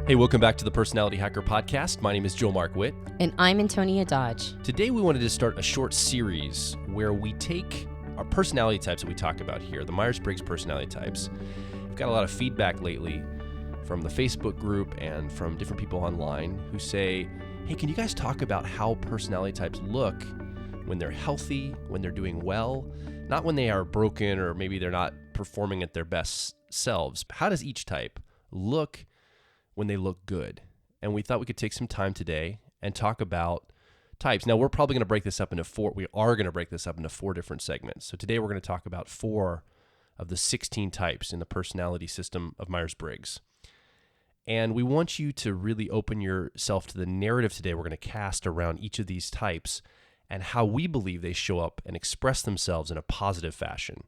Hey, welcome back to the Personality Hacker Podcast. My name is Joel Mark Witt. And I'm Antonia Dodge. Today we wanted to start a short series where we take our personality types that we talk about here, the Myers-Briggs personality types. We've got a lot of feedback lately from the Facebook group and from different people online who say, hey, can you guys talk about how personality types look when they're healthy, when they're doing well, not when they are broken or maybe they're not performing at their best selves. How does each type look when they look good? And we thought we could take some time today and talk about types. Now, we're probably going to break this up into four different segments. So today we're going to talk about 4 of the 16 types in the personality system of Myers-Briggs. And we want you to really open yourself to the narrative today we're going to cast around each of these types and how we believe they show up and express themselves in a positive fashion.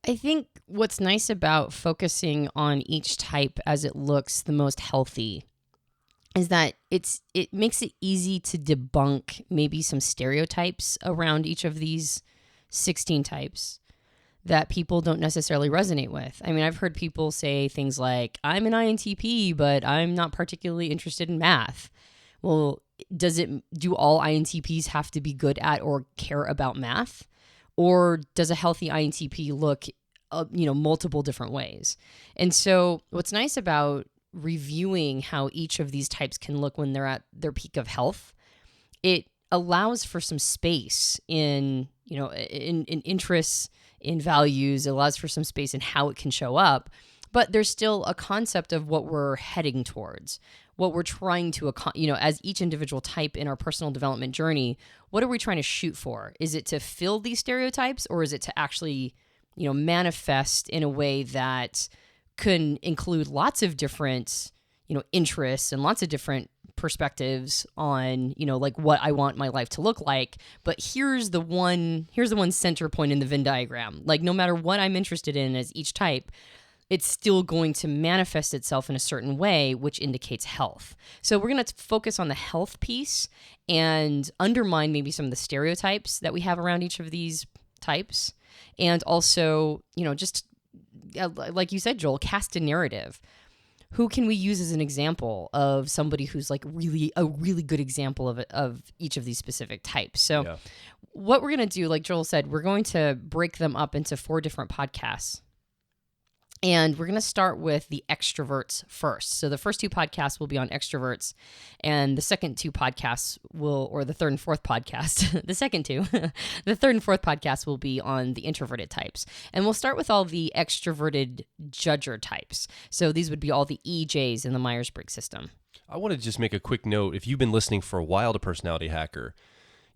I think what's nice about focusing on each type as it looks the most healthy is that it makes it easy to debunk maybe some stereotypes around each of these 16 types that people don't necessarily resonate with. I mean, I've heard people say things like, I'm an INTP, but I'm not particularly interested in math. Well, do all INTPs have to be good at or care about math? Or does a healthy INTP look, multiple different ways? And so what's nice about reviewing how each of these types can look when they're at their peak of health, it allows for some space in interests, in values. It allows for some space in how it can show up. But there's still a concept of what we're heading towards, what we're trying to, as each individual type in our personal development journey, what are we trying to shoot for? Is it to fill these stereotypes, or is it to actually, manifest in a way that can include lots of different, interests and lots of different perspectives on, like what I want my life to look like. But here's the one center point in the Venn diagram. Like, no matter what I'm interested in as each type, it's still going to manifest itself in a certain way, which indicates health. So we're going to focus on the health piece and undermine maybe some of the stereotypes that we have around each of these types. And also, just like you said, Joel, cast a narrative. Who can we use as an example of somebody who's like a really good example of each of these specific types? So what we're going to do, like Joel said, we're going to break them up into 4 different podcasts. And we're going to start with the extroverts first. So the first 2 podcasts will be on extroverts, and the second 2 podcasts the third and fourth podcast, the third and fourth podcast will be on the introverted types. And we'll start with all the extroverted-judger types. So these would be all the EJs in the Myers-Briggs system. I want to just make a quick note. If you've been listening for a while to Personality Hacker,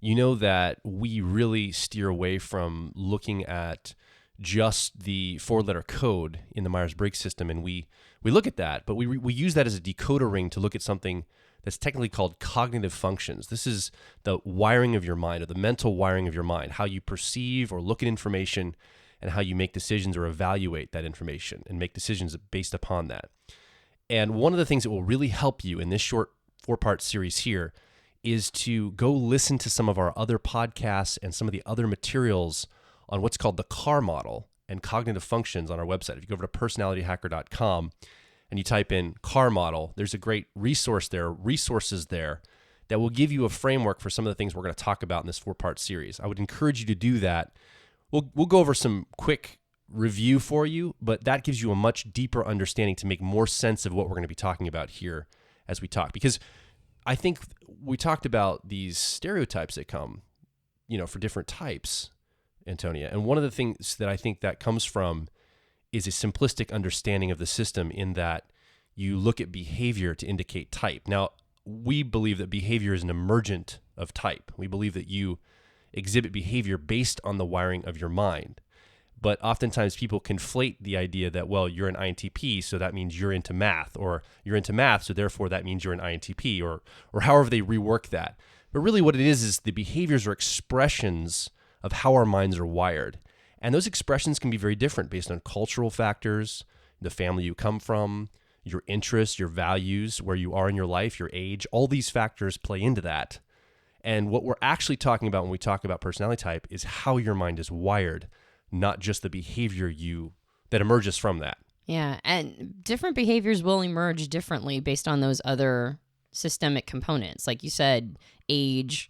you know that we really steer away from looking at just the 4-letter code in the Myers-Briggs system, and we look at that, but we use that as a decoder ring to look at something that's technically called cognitive functions. This is the wiring of your mind, or the mental wiring of your mind, how you perceive or look at information and how you make decisions or evaluate that information and make decisions based upon that. And one of the things that will really help you in this short 4-part series here is to go listen to some of our other podcasts and some of the other materials on what's called the CAR model and cognitive functions on our website. If you go over to personalityhacker.com and you type in CAR model, there's a great resources there that will give you a framework for some of the things we're going to talk about in this 4-part series. I would encourage you to do that. We'll go over some quick review for you, but that gives you a much deeper understanding to make more sense of what we're going to be talking about here as we talk. Because I think we talked about these stereotypes that come, for different types, Antonia. And one of the things that I think that comes from is a simplistic understanding of the system, in that you look at behavior to indicate type. Now, we believe that behavior is an emergent of type. We believe that you exhibit behavior based on the wiring of your mind. But oftentimes people conflate the idea that, well, you're an INTP, so that means you're into math, or you're into math, so therefore that means you're an INTP, or however they rework that. But really what it is the behaviors are expressions of how our minds are wired. And those expressions can be very different based on cultural factors, the family you come from, your interests, your values, where you are in your life, your age. All these factors play into that. And what we're actually talking about when we talk about personality type is how your mind is wired, not just the behavior that emerges from that. Yeah, and different behaviors will emerge differently based on those other systemic components. Like you said, age.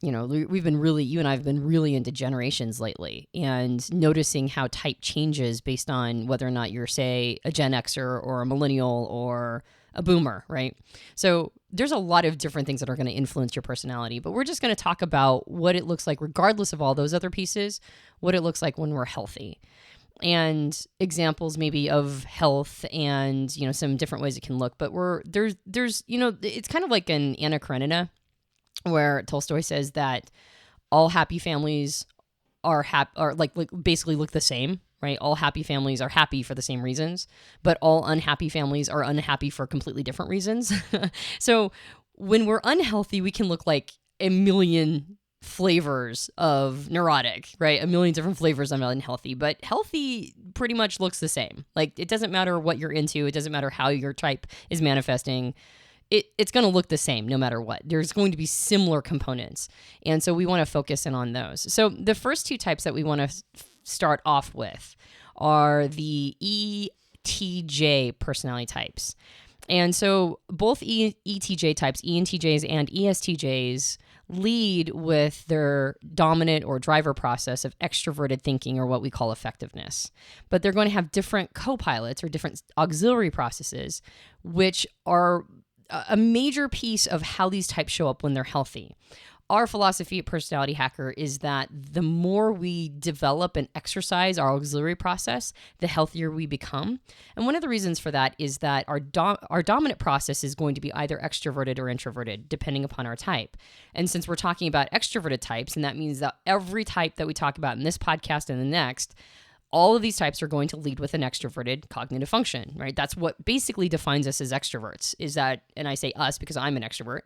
We've been really, you and I have been really into generations lately, and noticing how type changes based on whether or not you're, say, a Gen Xer or a millennial or a boomer, right? So there's a lot of different things that are going to influence your personality, but we're just going to talk about what it looks like, regardless of all those other pieces, what it looks like when we're healthy. And examples maybe of health and, some different ways it can look. But there's it's kind of like an Anna Karenina, where Tolstoy says that all happy families are like basically look the same, right? All happy families are happy for the same reasons, but all unhappy families are unhappy for completely different reasons. So when we're unhealthy, we can look like a million flavors of neurotic, right? A million different flavors of unhealthy, but healthy pretty much looks the same. Like, it doesn't matter what you're into. It doesn't matter how your type is manifesting. It's going to look the same no matter what. There's going to be similar components. And so we want to focus in on those. So the first two types that we want to start off with are the ETJ personality types. And so both ETJ types, ENTJs and ESTJs, lead with their dominant or driver process of extroverted thinking, or what we call effectiveness. But they're going to have different co-pilots or different auxiliary processes, which are a major piece of how these types show up when they're healthy. Our philosophy at Personality Hacker is that the more we develop and exercise our auxiliary process, the healthier we become. And one of the reasons for that is that our dominant process is going to be either extroverted or introverted, depending upon our type. And since we're talking about extroverted types, and that means that every type that we talk about in this podcast and the next, all of these types are going to lead with an extroverted cognitive function, right? That's what basically defines us as extroverts, is that, and I say us because I'm an extrovert,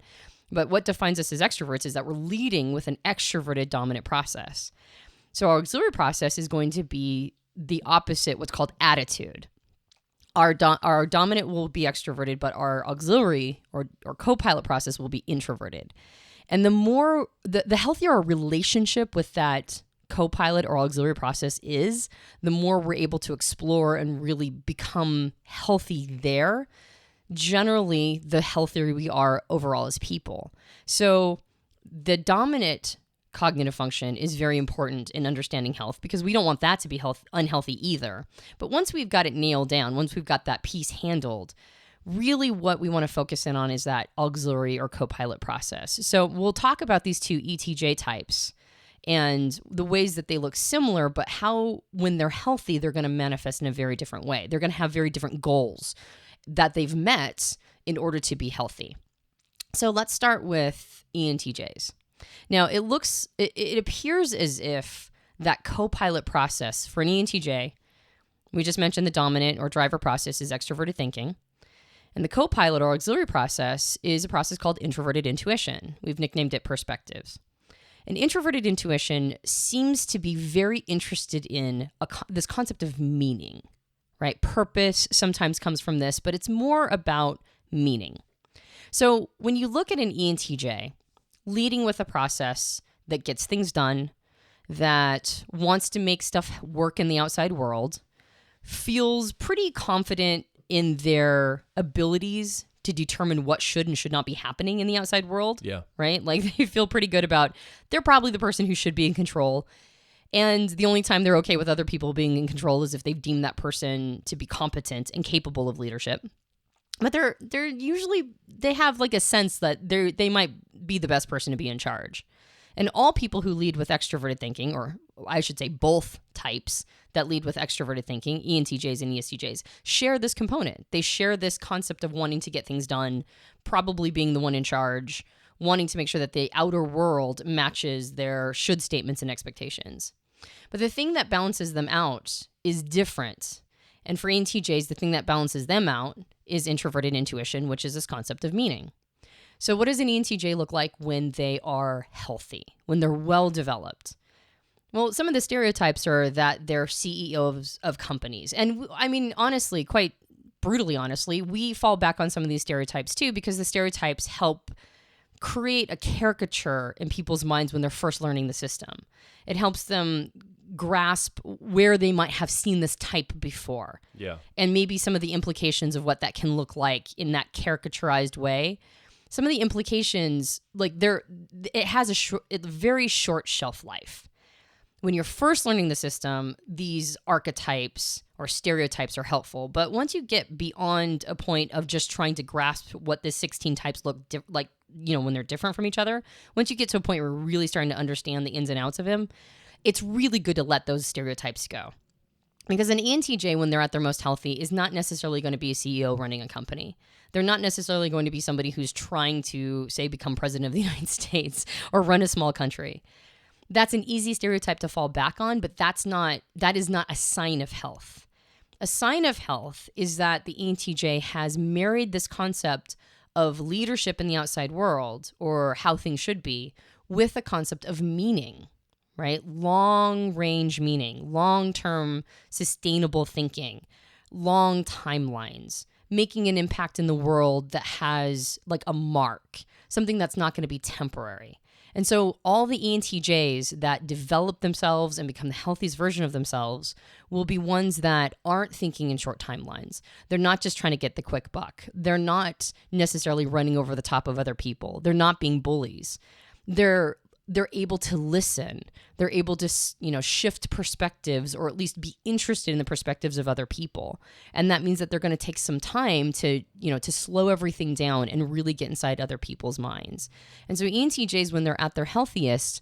but what defines us as extroverts is that we're leading with an extroverted dominant process. So our auxiliary process is going to be the opposite, what's called attitude. Our dominant will be extroverted, but our auxiliary or co-pilot process will be introverted. And the healthier our relationship with that co-pilot or auxiliary process is, the more we're able to explore and really become healthy there. Generally, the healthier we are overall as people. So the dominant cognitive function is very important in understanding health, because we don't want that to be unhealthy either. But once we've got it nailed down, once we've got that piece handled, really what we want to focus in on is that auxiliary or co-pilot process. So we'll talk about these two ETJ types and the ways that they look similar, but how, when they're healthy, they're going to manifest in a very different way. They're going to have very different goals that they've met in order to be healthy. So let's start with ENTJs. Now, it appears as if that co-pilot process for an ENTJ, we just mentioned the dominant or driver process is extroverted thinking. And the co-pilot or auxiliary process is a process called introverted intuition. We've nicknamed it perspectives. An introverted intuition seems to be very interested in this concept of meaning, right? Purpose sometimes comes from this, but it's more about meaning. So when you look at an ENTJ leading with a process that gets things done, that wants to make stuff work in the outside world, feels pretty confident in their abilities to determine what should and should not be happening in the outside world. Yeah. Right? Like, they feel pretty good about, they're probably the person who should be in control. And the only time they're okay with other people being in control is if they've deemed that person to be competent and capable of leadership. But they're usually, they have like a sense that they might be the best person to be in charge. And all people who lead with extroverted thinking, or I should say both types that lead with extroverted thinking, ENTJs and ESTJs, share this component. They share this concept of wanting to get things done, probably being the one in charge, wanting to make sure that the outer world matches their should statements and expectations. But the thing that balances them out is different. And for ENTJs, the thing that balances them out is introverted intuition, which is this concept of meaning. So what does an ENTJ look like when they are healthy, when they're well developed? Well, some of the stereotypes are that they're CEOs of companies. And I mean, honestly, quite brutally honestly, we fall back on some of these stereotypes too, because the stereotypes help create a caricature in people's minds when they're first learning the system. It helps them grasp where they might have seen this type before. Yeah. And maybe some of the implications of what that can look like in that caricaturized way. Some of the implications, like it has a very short shelf life. When you're first learning the system, these archetypes or stereotypes are helpful. But once you get beyond a point of just trying to grasp what the 16 types look like, when they're different from each other, once you get to a point where you're really starting to understand the ins and outs of him, it's really good to let those stereotypes go. Because an ENTJ, when they're at their most healthy, is not necessarily going to be a CEO running a company. They're not necessarily going to be somebody who's trying to, say, become president of the United States or run a small country. That's an easy stereotype to fall back on, but that is not a sign of health. A sign of health is that the ENTJ has married this concept of leadership in the outside world, or how things should be, with a concept of meaning, right? Long-range meaning, long-term sustainable thinking, long timelines, making an impact in the world that has like a mark, something that's not going to be temporary. And so all the ENTJs that develop themselves and become the healthiest version of themselves will be ones that aren't thinking in short timelines. They're not just trying to get the quick buck. They're not necessarily running over the top of other people. They're not being bullies. They're able to listen. They're able to, shift perspectives, or at least be interested in the perspectives of other people. And that means that they're going to take some time to slow everything down and really get inside other people's minds. And so ENTJs, when they're at their healthiest,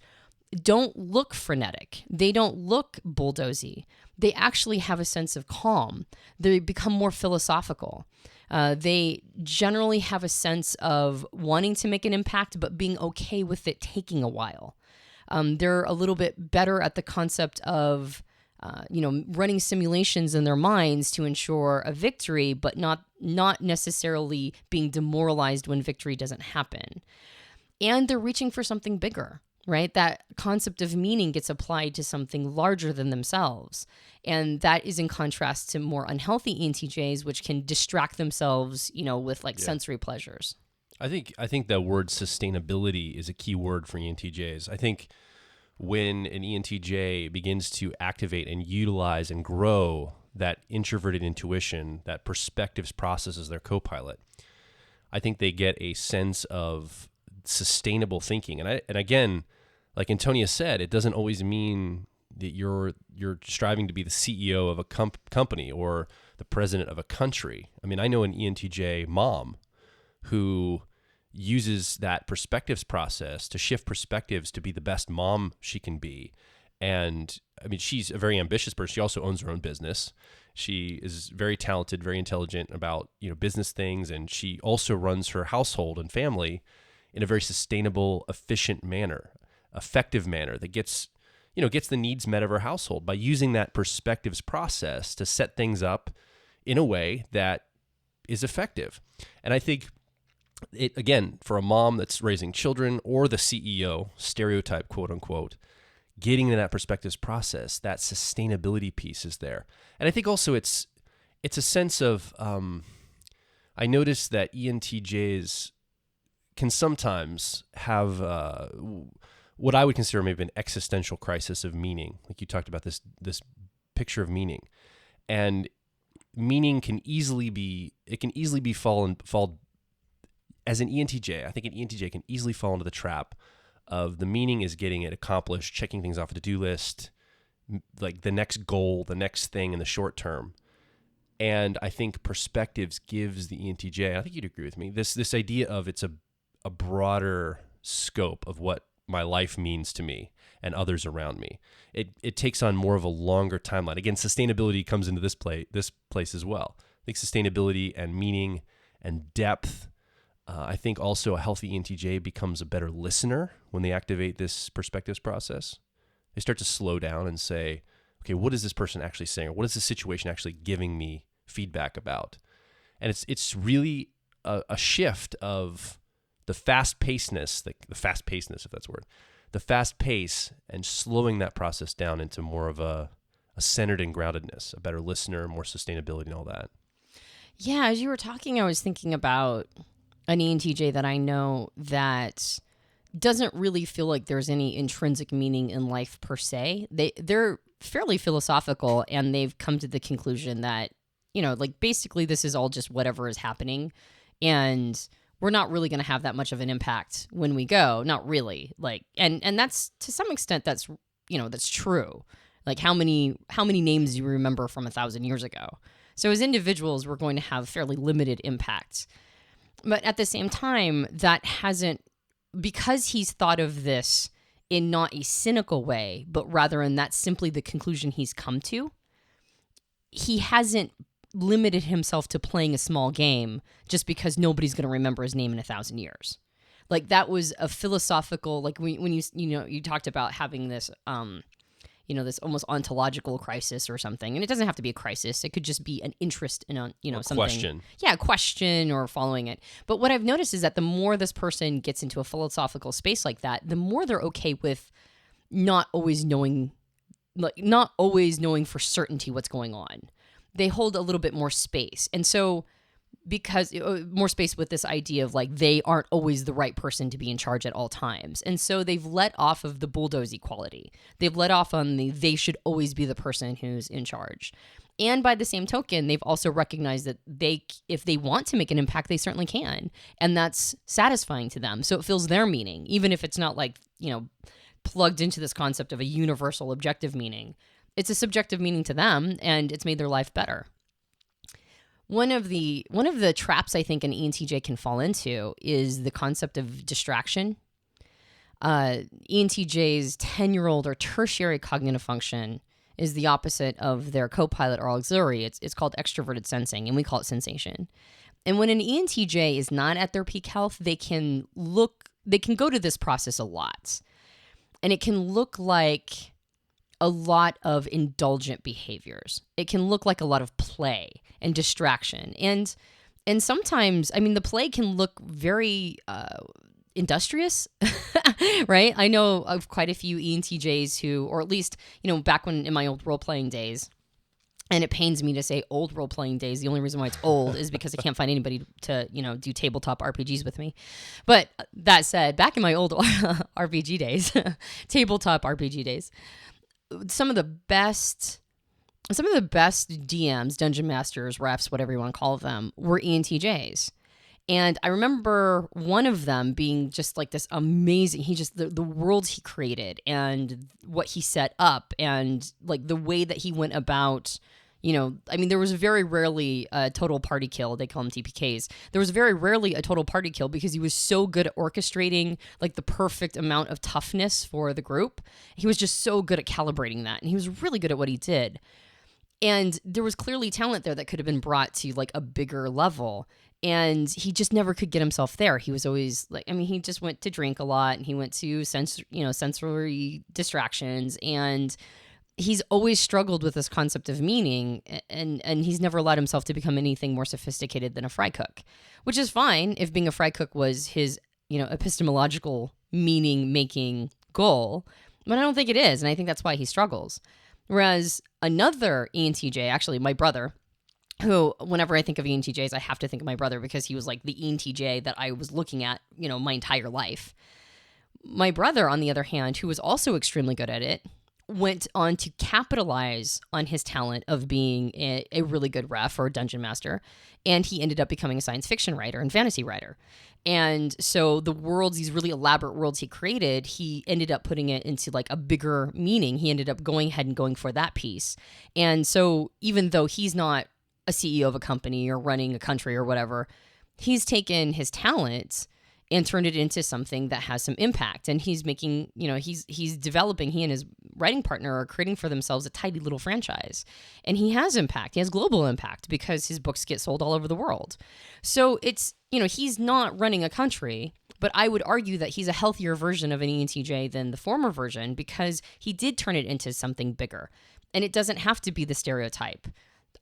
don't look frenetic. They don't look bulldozy. They actually have a sense of calm. They become more philosophical. They generally have a sense of wanting to make an impact, but being okay with it taking a while. They're a little bit better at the concept of, running simulations in their minds to ensure a victory, but not necessarily being demoralized when victory doesn't happen. And they're reaching for something bigger, right? That concept of meaning gets applied to something larger than themselves. And that is in contrast to more unhealthy ENTJs, which can distract themselves, with sensory pleasures. I think the word sustainability is a key word for ENTJs. I think when an ENTJ begins to activate and utilize and grow that introverted intuition, that perspectives process as their co-pilot, I think they get a sense of sustainable thinking. And again, like Antonia said, it doesn't always mean that you're striving to be the CEO of a company or the president of a country. I mean, I know an ENTJ mom who uses that perspectives process to shift perspectives to be the best mom she can be. And I mean, she's a very ambitious person. She also owns her own business. She is very talented, very intelligent about, business things. And she also runs her household and family in a very sustainable, efficient manner, effective manner that gets the needs met of her household by using that perspectives process to set things up in a way that is effective. And I think it, again, for a mom that's raising children or the CEO, stereotype, quote unquote, getting to that perspectives process, that sustainability piece is there. And I think also it's a sense of, I noticed that ENTJs can sometimes have what I would consider maybe an existential crisis of meaning. Like you talked about this picture of meaning, and meaning can easily be fall as an ENTJ. I think an ENTJ can easily fall into the trap of the meaning is getting it accomplished, checking things off a to-do list, like the next goal, the next thing in the short term. And I think perspectives gives the ENTJ, I think you'd agree with me, this idea of it's a broader scope of what my life means to me and others around me. It takes on more of a longer timeline. Again, sustainability comes into this place as well. I think sustainability and meaning and depth. I think also a healthy ENTJ becomes a better listener when they activate this perspectives process. They start to slow down and say, okay, what is this person actually saying? Or what is the situation actually giving me feedback about? And it's really a shift of the fast-pacedness, the fast-pacedness, if that's a word, the fast pace, and slowing that process down into more of a centered and groundedness, a better listener, more sustainability and all that. Yeah, as you were talking, I was thinking about an ENTJ that I know that doesn't really feel like there's any intrinsic meaning in life per se. They're fairly philosophical, and they've come to the conclusion that, like basically this is all just whatever is happening, and we're not really going to have that much of an impact when we go. Not really. Like, and that's to some extent that's true. Like how many names do you remember from 1,000 years ago? So as individuals, we're going to have fairly limited impact. But at the same time, that hasn't, because he's thought of this in not a cynical way, but rather in that's simply the conclusion he's come to, he hasn't limited himself to playing a small game just because nobody's going to remember his name in 1,000 years. Like that was a philosophical, like when you talked about having this, this almost ontological crisis or something. And it doesn't have to be a crisis. It could just be an interest in something. Question. Yeah, a question or following it. But what I've noticed is that the more this person gets into a philosophical space like that, the more they're okay with not always knowing for certainty what's going on. They hold a little bit more space. And so because more space with this idea of like they aren't always the right person to be in charge at all times. And so they've let off of the bulldoze quality. They've let off on they should always be the person who's in charge. And by the same token, they've also recognized that if they want to make an impact, they certainly can. And that's satisfying to them. So it fills their meaning, even if it's not like, plugged into this concept of a universal objective meaning. It's a subjective meaning to them, and it's made their life better. One of the traps I think an ENTJ can fall into is the concept of distraction. ENTJ's 10-year-old or tertiary cognitive function is the opposite of their co-pilot or auxiliary. It's called extroverted sensing, and we call it sensation. And when an ENTJ is not at their peak health, they can go to this process a lot. And it can look like a lot of indulgent behaviors. It can look like a lot of play and distraction. And sometimes, the play can look very industrious, right? I know of quite a few ENTJs who, or at least, back when in my old role-playing days, and it pains me to say old role-playing days. The only reason why it's old is because I can't find anybody to, do tabletop RPGs with me. But that said, back in my old RPG days, tabletop RPG days, some of the best DMs, dungeon masters, refs, whatever you want to call them, were ENTJs. And I remember one of them being just like this amazing, the worlds he created and what he set up and like the way that he went about, there was very rarely a total party kill. They call them TPKs. There was very rarely a total party kill because he was so good at orchestrating like the perfect amount of toughness for the group. He was just so good at calibrating that. And he was really good at what he did. And there was clearly talent there that could have been brought to like a bigger level. And he just never could get himself there. He was always like, he just went to drink a lot and he went to sensory distractions. And he's always struggled with this concept of meaning. And he's never allowed himself to become anything more sophisticated than a fry cook, which is fine if being a fry cook was his, epistemological meaning making goal. But I don't think it is. And I think that's why he struggles. Whereas another ENTJ, actually my brother, who, whenever I think of ENTJs, I have to think of my brother because he was like the ENTJ that I was looking at, my entire life. My brother, on the other hand, who was also extremely good at it, went on to capitalize on his talent of being a really good ref or dungeon master. And he ended up becoming a science fiction writer and fantasy writer. And so the worlds, these really elaborate worlds he created, he ended up putting it into like a bigger meaning. He ended up going ahead and going for that piece. And so even though he's not a CEO of a company or running a country or whatever, he's taken his talents and turned it into something that has some impact. And he's making, he's developing, he and his writing partner are creating for themselves a tidy little franchise. And he has impact. He has global impact because his books get sold all over the world. So it's, he's not running a country, but I would argue that he's a healthier version of an ENTJ than the former version because he did turn it into something bigger. And it doesn't have to be the stereotype.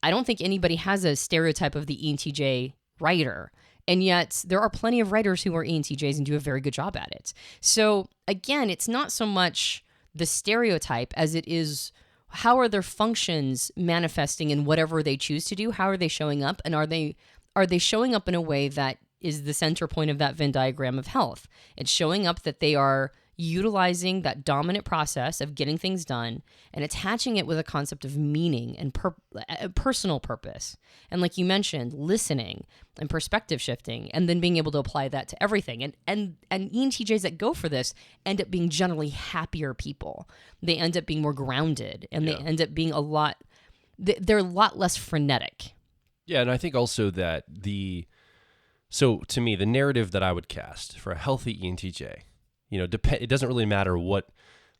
I don't think anybody has a stereotype of the ENTJ writer. And yet there are plenty of writers who are ENTJs and do a very good job at it. So again, it's not so much the stereotype as it is how are their functions manifesting in whatever they choose to do? How are they showing up? And are they showing up in a way that is the center point of that Venn diagram of health? It's showing up that they are utilizing that dominant process of getting things done and attaching it with a concept of meaning and personal purpose. And like you mentioned, listening and perspective shifting, and then being able to apply that to everything. And ENTJs that go for this end up being generally happier people. They end up being more grounded, and they end up being they're a lot less frenetic. Yeah, and I think also that so to me, the narrative that I would cast for a healthy ENTJ, it doesn't really matter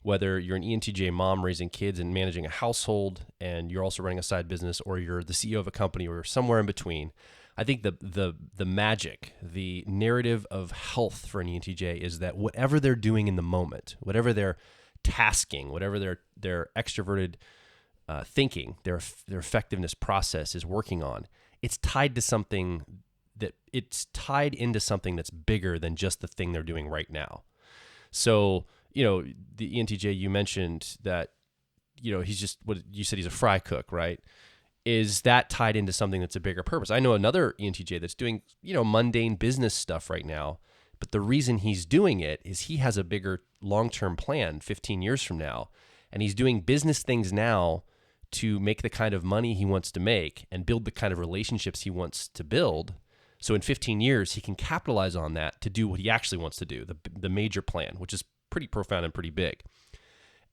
whether you're an ENTJ mom raising kids and managing a household, and you're also running a side business, or you're the CEO of a company, or somewhere in between. I think the magic, the narrative of health for an ENTJ is that whatever they're doing in the moment, whatever they're tasking, whatever their extroverted thinking, their effectiveness process is working on, it's tied into something that's bigger than just the thing they're doing right now. So, the ENTJ, you mentioned that, he's just, what you said, he's a fry cook, right? Is that tied into something that's a bigger purpose? I know another ENTJ that's doing, mundane business stuff right now, but the reason he's doing it is he has a bigger long-term plan 15 years from now, and he's doing business things now to make the kind of money he wants to make and build the kind of relationships he wants to build. So in 15 years, he can capitalize on that to do what he actually wants to do, the major plan, which is pretty profound and pretty big.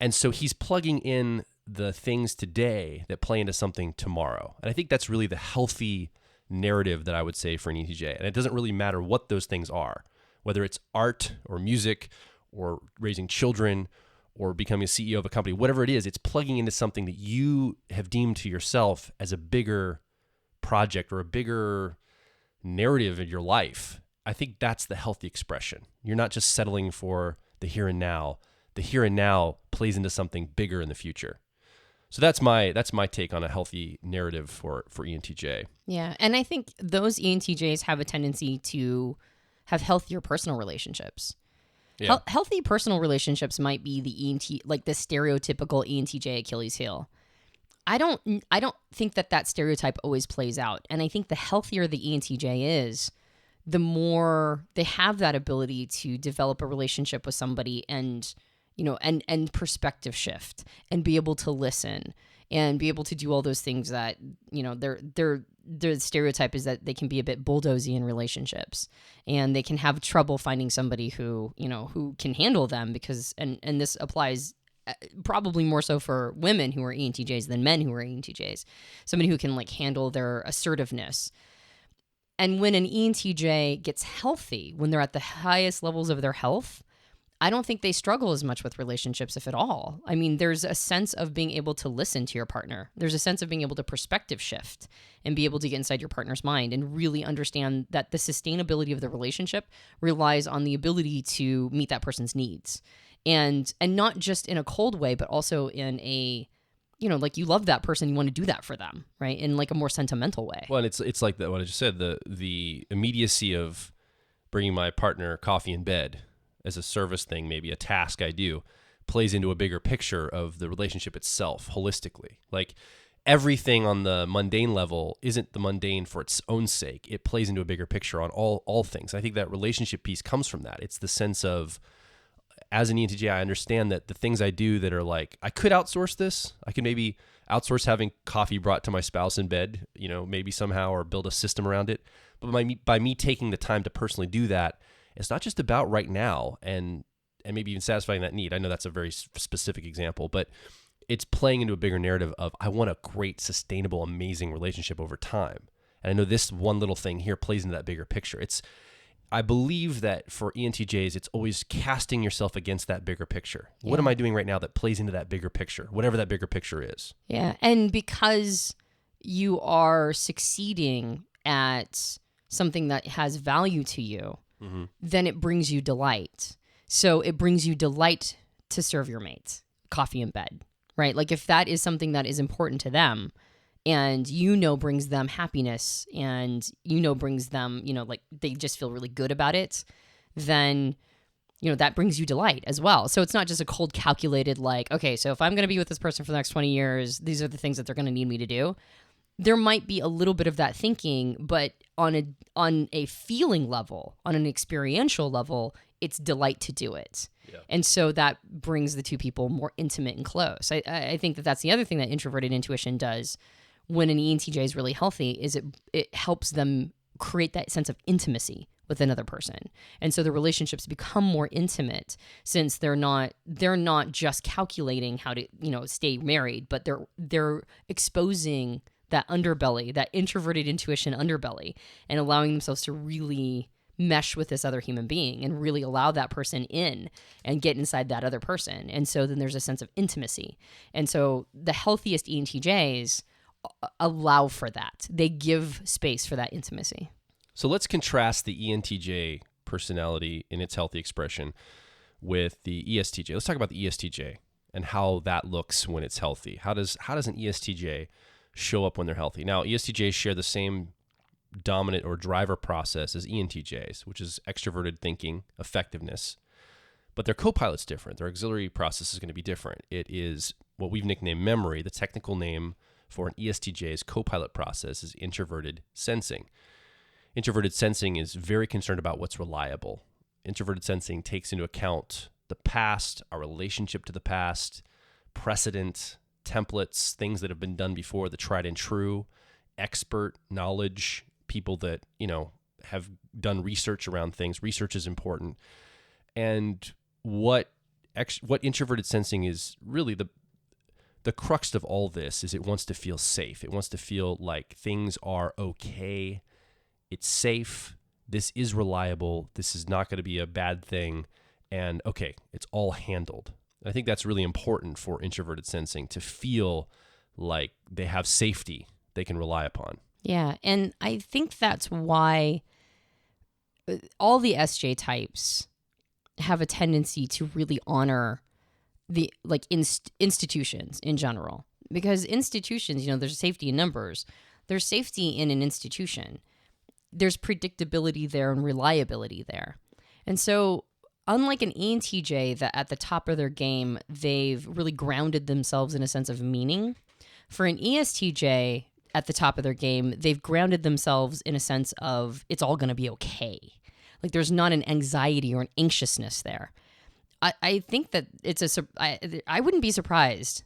And so he's plugging in the things today that play into something tomorrow. And I think that's really the healthy narrative that I would say for an ENTJ. And it doesn't really matter what those things are, whether it's art or music or raising children or becoming a CEO of a company, whatever it is, it's plugging into something that you have deemed to yourself as a bigger project or a bigger narrative in your life. I think that's the healthy expression. You're not just settling for the here and now. The here and now plays into something bigger in the future. So that's my take on a healthy narrative for ENTJ. Yeah, and I think those ENTJs have a tendency to have healthier personal relationships. Yeah. Healthy personal relationships might be the like the stereotypical ENTJ Achilles heel. I don't think that stereotype always plays out. And I think the healthier the ENTJ is, the more they have that ability to develop a relationship with somebody and perspective shift and be able to listen and be able to do all those things that, their stereotype is that they can be a bit bulldozy in relationships, and they can have trouble finding somebody who can handle them, because, and this applies probably more so for women who are ENTJs than men who are ENTJs, somebody who can handle their assertiveness. And when an ENTJ gets healthy, when they're at the highest levels of their health, I don't think they struggle as much with relationships, if at all. I mean, there's a sense of being able to listen to your partner. There's a sense of being able to perspective shift and be able to get inside your partner's mind and really understand that the sustainability of the relationship relies on the ability to meet that person's needs. And not just in a cold way, but also in a, you love that person, you want to do that for them, right? In a more sentimental way. Well, and it's like what I just said, the immediacy of bringing my partner coffee in bed as a service thing, maybe a task I do, plays into a bigger picture of the relationship itself holistically. Everything on the mundane level isn't the mundane for its own sake. It plays into a bigger picture on all things. I think that relationship piece comes from that. It's the sense of, as an ENTJ, I understand that the things I do that are I could outsource this. I could maybe outsource having coffee brought to my spouse in bed, maybe somehow, or build a system around it. But by me taking the time to personally do that, it's not just about right now and maybe even satisfying that need. I know that's a very specific example, but it's playing into a bigger narrative of, I want a great, sustainable, amazing relationship over time. And I know this one little thing here plays into that bigger picture. I believe that for ENTJs, it's always casting yourself against that bigger picture. Yeah. What am I doing right now that plays into that bigger picture, whatever that bigger picture is? Yeah, and because you are succeeding at something that has value to you, mm-hmm. then it brings you delight. So it brings you delight to serve your mates coffee in bed, right? If that is something that is important to them, and brings them happiness, and brings them, they just feel really good about it, then, that brings you delight as well. So it's not just a cold calculated, okay, so if I'm going to be with this person for the next 20 years, these are the things that they're going to need me to do. There might be a little bit of that thinking, but on a feeling level, on an experiential level, it's delight to do it. Yeah. And so that brings the two people more intimate and close. I think that that's the other thing that introverted intuition does when an ENTJ is really healthy is it helps them create that sense of intimacy with another person. And so the relationships become more intimate since they're not just calculating how to, stay married, but they're exposing that underbelly, that introverted intuition underbelly, and allowing themselves to really mesh with this other human being and really allow that person in and get inside that other person. And so then there's a sense of intimacy. And so the healthiest ENTJs allow for that. They give space for that intimacy. So let's contrast the ENTJ personality in its healthy expression with the ESTJ. Let's talk about the ESTJ and how that looks when it's healthy. How does an ESTJ show up when they're healthy? Now, ESTJs share the same dominant or driver process as ENTJs, which is extroverted thinking, effectiveness. But their co-pilot's different. Their auxiliary process is going to be different. It is what we've nicknamed memory. The technical name for an ESTJ's co-pilot process is introverted sensing. Introverted sensing is very concerned about what's reliable. Introverted sensing takes into account the past, our relationship to the past, precedent, templates, things that have been done before, the tried and true, expert knowledge, people that, have done research around things. Research is important. And what introverted sensing is really the crux of all this is it wants to feel safe. It wants to feel like things are okay. It's safe. This is reliable. This is not going to be a bad thing. And okay, it's all handled. I think that's really important for introverted sensing to feel like they have safety they can rely upon. Yeah. And I think that's why all the SJ types have a tendency to really honor the institutions in general. Because institutions, there's safety in numbers. There's safety in an institution. There's predictability there and reliability there. And so unlike an ENTJ that at the top of their game, they've really grounded themselves in a sense of meaning, for an ESTJ at the top of their game, they've grounded themselves in a sense of it's all going to be okay. Like there's not an anxiety or an anxiousness there. I think that I wouldn't be surprised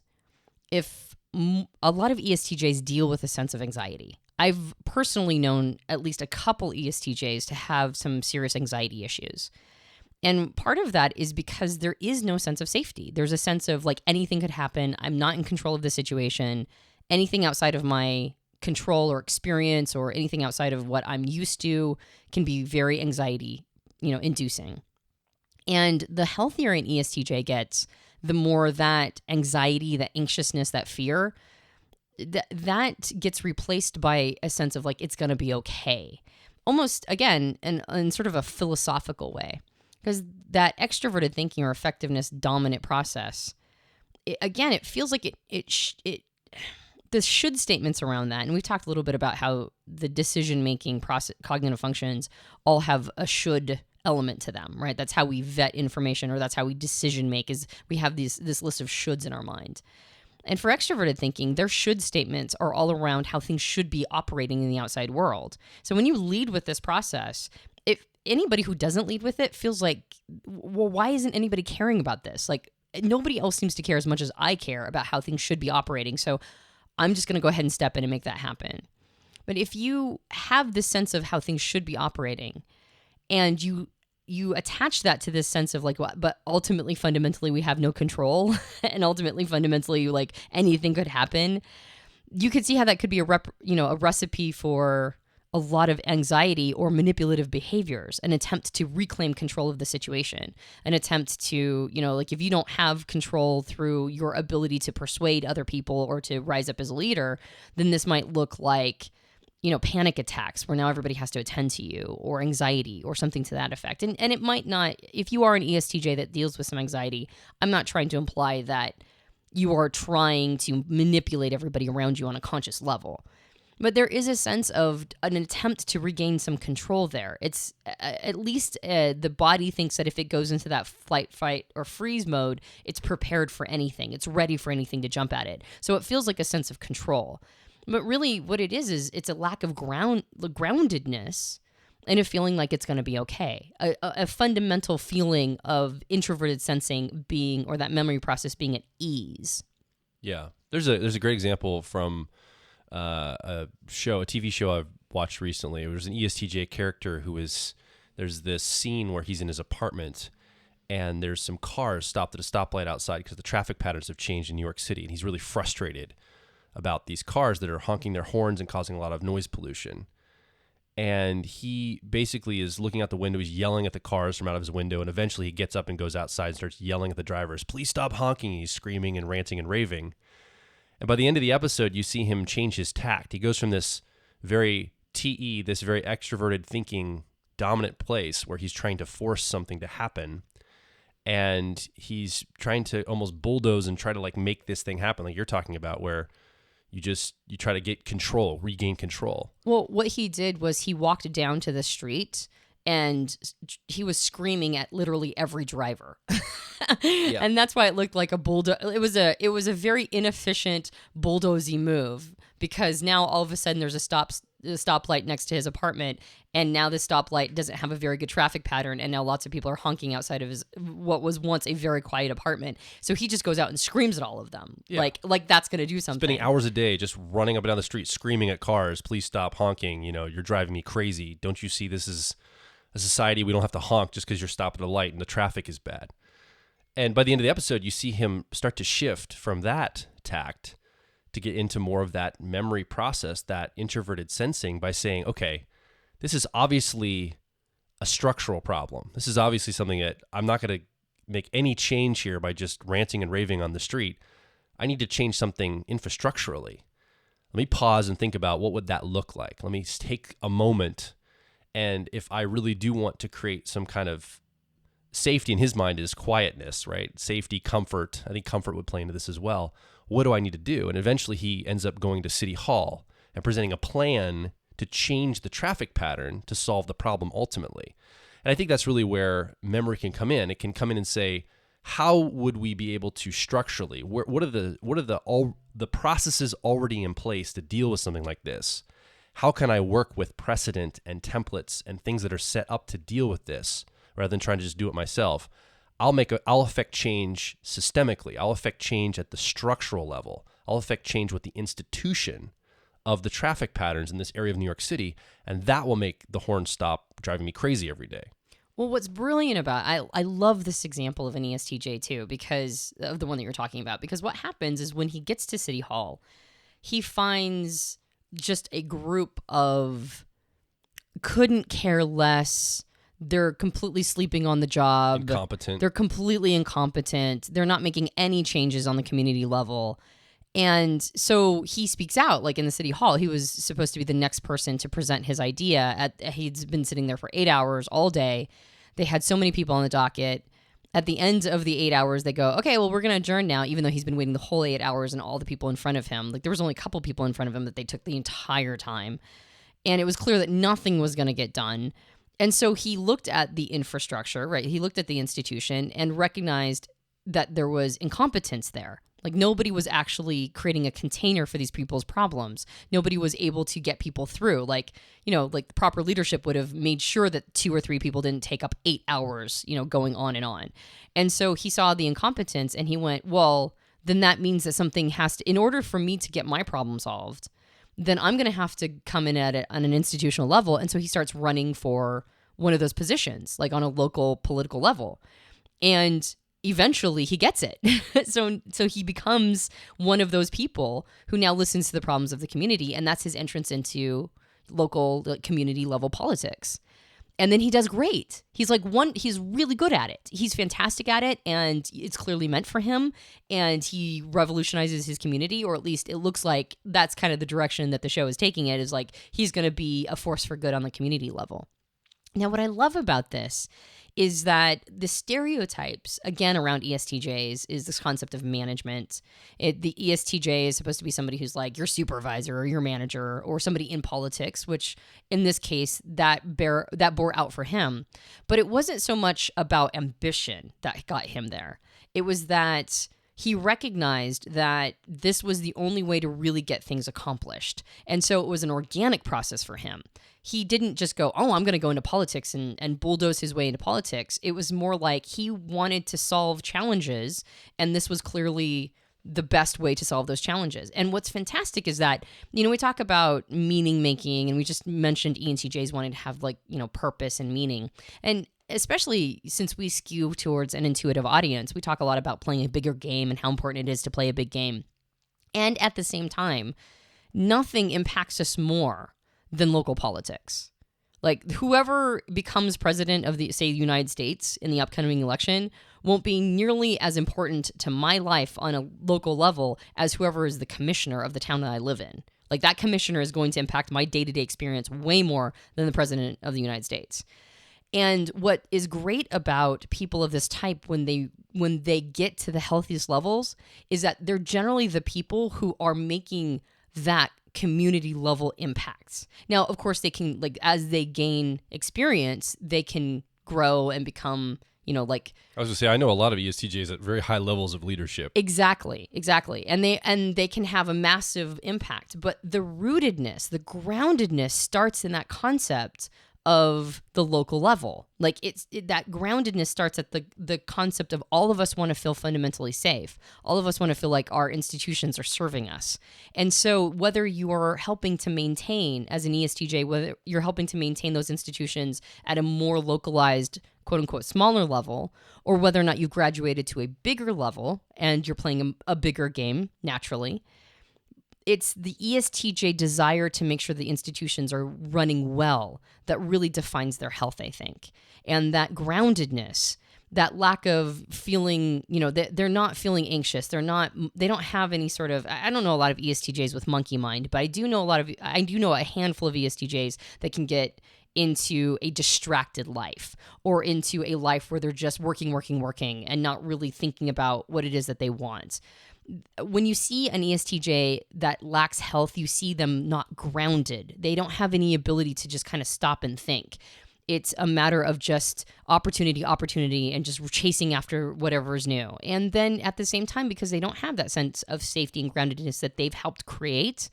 if a lot of ESTJs deal with a sense of anxiety. I've personally known at least a couple ESTJs to have some serious anxiety issues. And part of that is because there is no sense of safety. There's a sense of like anything could happen. I'm not in control of the situation. Anything outside of my control or experience or anything outside of what I'm used to can be very anxiety, inducing. And the healthier an ESTJ gets, the more that anxiety, that anxiousness, that fear, that gets replaced by a sense of like, it's going to be okay. Almost, again, in sort of a philosophical way. Because that extroverted thinking or effectiveness dominant process, it feels like the should statements around that. And we've talked a little bit about how the decision-making process, cognitive functions all have a should element to them, right? That's how we vet information, or that's how we decision make, is we have this list of shoulds in our mind. And for extroverted thinking, their should statements are all around how things should be operating in the outside world. So when you lead with this process, if anybody who doesn't lead with it feels like, well, why isn't anybody caring about this? Like nobody else seems to care as much as I care about how things should be operating. So I'm just going to go ahead and step in and make that happen. But if you have this sense of how things should be operating, and you attach that to this sense of like, but ultimately, fundamentally, we have no control, and ultimately, fundamentally, like anything could happen. You could see how that could be a recipe for a lot of anxiety or manipulative behaviors, an attempt to reclaim control of the situation, an attempt to, like if you don't have control through your ability to persuade other people or to rise up as a leader, then this might look like, panic attacks where now everybody has to attend to you, or anxiety or something to that effect. And it might not, if you are an ESTJ that deals with some anxiety, I'm not trying to imply that you are trying to manipulate everybody around you on a conscious level. But there is a sense of an attempt to regain some control there. It's at least the body thinks that if it goes into that flight, fight, or freeze mode, it's prepared for anything. It's ready for anything to jump at it. So it feels like a sense of control. But really what it is it's a lack of groundedness and a feeling like it's going to be okay. A fundamental feeling of introverted sensing being, or that memory process being at ease. Yeah. There's a great example from a TV show I've watched recently. It was an ESTJ character there's this scene where he's in his apartment and there's some cars stopped at a stoplight outside because the traffic patterns have changed in New York City. And he's really frustrated about these cars that are honking their horns and causing a lot of noise pollution. And he basically is looking out the window. He's yelling at the cars from out of his window. And eventually he gets up and goes outside and starts yelling at the drivers, "Please stop honking." He's screaming and ranting and raving. And by the end of the episode, you see him change his tact. He goes from this very this very extroverted thinking dominant place where he's trying to force something to happen. And he's trying to almost bulldoze and try to like make this thing happen, like you're talking about, where you try to get control, regain control. Well, what he did was he walked down to the street and he was screaming at literally every driver. Yeah. And that's why it looked like a bulldoze. It was a very inefficient bulldozy move, because now all of a sudden there's a stoplight next to his apartment, and now the stoplight doesn't have a very good traffic pattern, and now lots of people are honking outside of what was once a very quiet apartment. So he just goes out and screams at all of them. Yeah. Like that's going to do something. Spending hours a day just running up and down the street screaming at cars, "Please stop honking, you're driving me crazy. Don't you see this is a society we don't have to honk just because you're stopping at a light and the traffic is bad." And by the end of the episode, you see him start to shift from that tact to get into more of that memory process, that introverted sensing, by saying, okay, this is obviously a structural problem. This is obviously something that I'm not going to make any change here by just ranting and raving on the street. I need to change something infrastructurally. Let me pause and think about what would that look like. Let me take a moment. And if I really do want to create some kind of safety, in his mind is quietness, right? Safety, comfort. I think comfort would play into this as well. What do I need to do? And eventually he ends up going to City Hall and presenting a plan to change the traffic pattern to solve the problem ultimately. And I think that's really where memory can come in. It can come in and say, how would we be able to structurally, what are the processes already in place to deal with something like this? How can I work with precedent and templates and things that are set up to deal with this, rather than trying to just do it myself? I'll affect change systemically. I'll affect change at the structural level. I'll affect change with the institution of the traffic patterns in this area of New York City, and that will make the horn stop driving me crazy every day. Well, what's brilliant about I love this example of an ESTJ too, because of the one that you're talking about, because what happens is when he gets to City Hall, he finds just a group of couldn't care less. They're completely sleeping on the job. Incompetent. They're completely incompetent. They're not making any changes on the community level. And so he speaks out, like in the City Hall. He was supposed to be the next person to present his idea. He'd been sitting there for 8 hours all day. They had so many people on the docket. At the end of the 8 hours, they go, okay, well, we're going to adjourn now, even though he's been waiting the whole 8 hours and all the people in front of him. Like there was only a couple people in front of him that they took the entire time. And it was clear that nothing was going to get done. And so he looked at the infrastructure, right? He looked at the institution and recognized that there was incompetence there. Like nobody was actually creating a container for these people's problems. Nobody was able to get people through. Like the proper leadership would have made sure that 2 or 3 people didn't take up 8 hours, going on and on. And so he saw the incompetence and he went, well, then that means that something has to, in order for me to get my problem solved, then I'm going to have to come in at it on an institutional level. And so he starts running for one of those positions, like on a local political level. And eventually he gets it. So he becomes one of those people who now listens to the problems of the community. And that's his entrance into local community level politics. And then he does great. He's really good at it. He's fantastic at it, and it's clearly meant for him. And he revolutionizes his community, or at least it looks like that's kind of the direction that the show is taking it, is like he's going to be a force for good on the community level. Now, what I love about this is that the stereotypes, again, around ESTJs is this concept of management. The ESTJ is supposed to be somebody who's like your supervisor or your manager or somebody in politics, which in this case, that bore out for him. But it wasn't so much about ambition that got him there. It was that he recognized that this was the only way to really get things accomplished. And so it was an organic process for him. He didn't just go, oh, I'm going to go into politics and bulldoze his way into politics. It was more like he wanted to solve challenges, and this was clearly the best way to solve those challenges. And what's fantastic is that, we talk about meaning making, and we just mentioned ENTJs wanting to have purpose and meaning. And especially since we skew towards an intuitive audience, we talk a lot about playing a bigger game and how important it is to play a big game. And at the same time, nothing impacts us more than local politics. Like, whoever becomes president of the United States in the upcoming election won't be nearly as important to my life on a local level as whoever is the commissioner of the town that I live in. Like, that commissioner is going to impact my day-to-day experience way more than the president of the United States. And what is great about people of this type when they get to the healthiest levels is that they're generally the people who are making that community level impacts. Now, of course, they can, as they gain experience, they can grow and become, I was going to say, I know a lot of ESTJs at very high levels of leadership. Exactly. And they can have a massive impact. But the rootedness, the groundedness starts in that concept of the local level. That groundedness starts at the concept of all of us want to feel fundamentally safe. All of us want to feel like our institutions are serving us. And so whether you are helping to maintain, as an ESTJ, whether you're helping to maintain those institutions at a more localized, quote unquote, smaller level, or whether or not you've graduated to a bigger level and you're playing a bigger game naturally, it's the ESTJ desire to make sure the institutions are running well that really defines their health, I think. And that groundedness, that lack of feeling, they're not feeling anxious. They don't have any sort of, I don't know a lot of ESTJs with monkey mind, but I do know a handful of ESTJs that can get into a distracted life or into a life where they're just working and not really thinking about what it is that they want. When you see an ESTJ that lacks health, you see them not grounded. They don't have any ability to just kind of stop and think. It's a matter of just opportunity, and just chasing after whatever is new. And then at the same time, because they don't have that sense of safety and groundedness that they've helped create,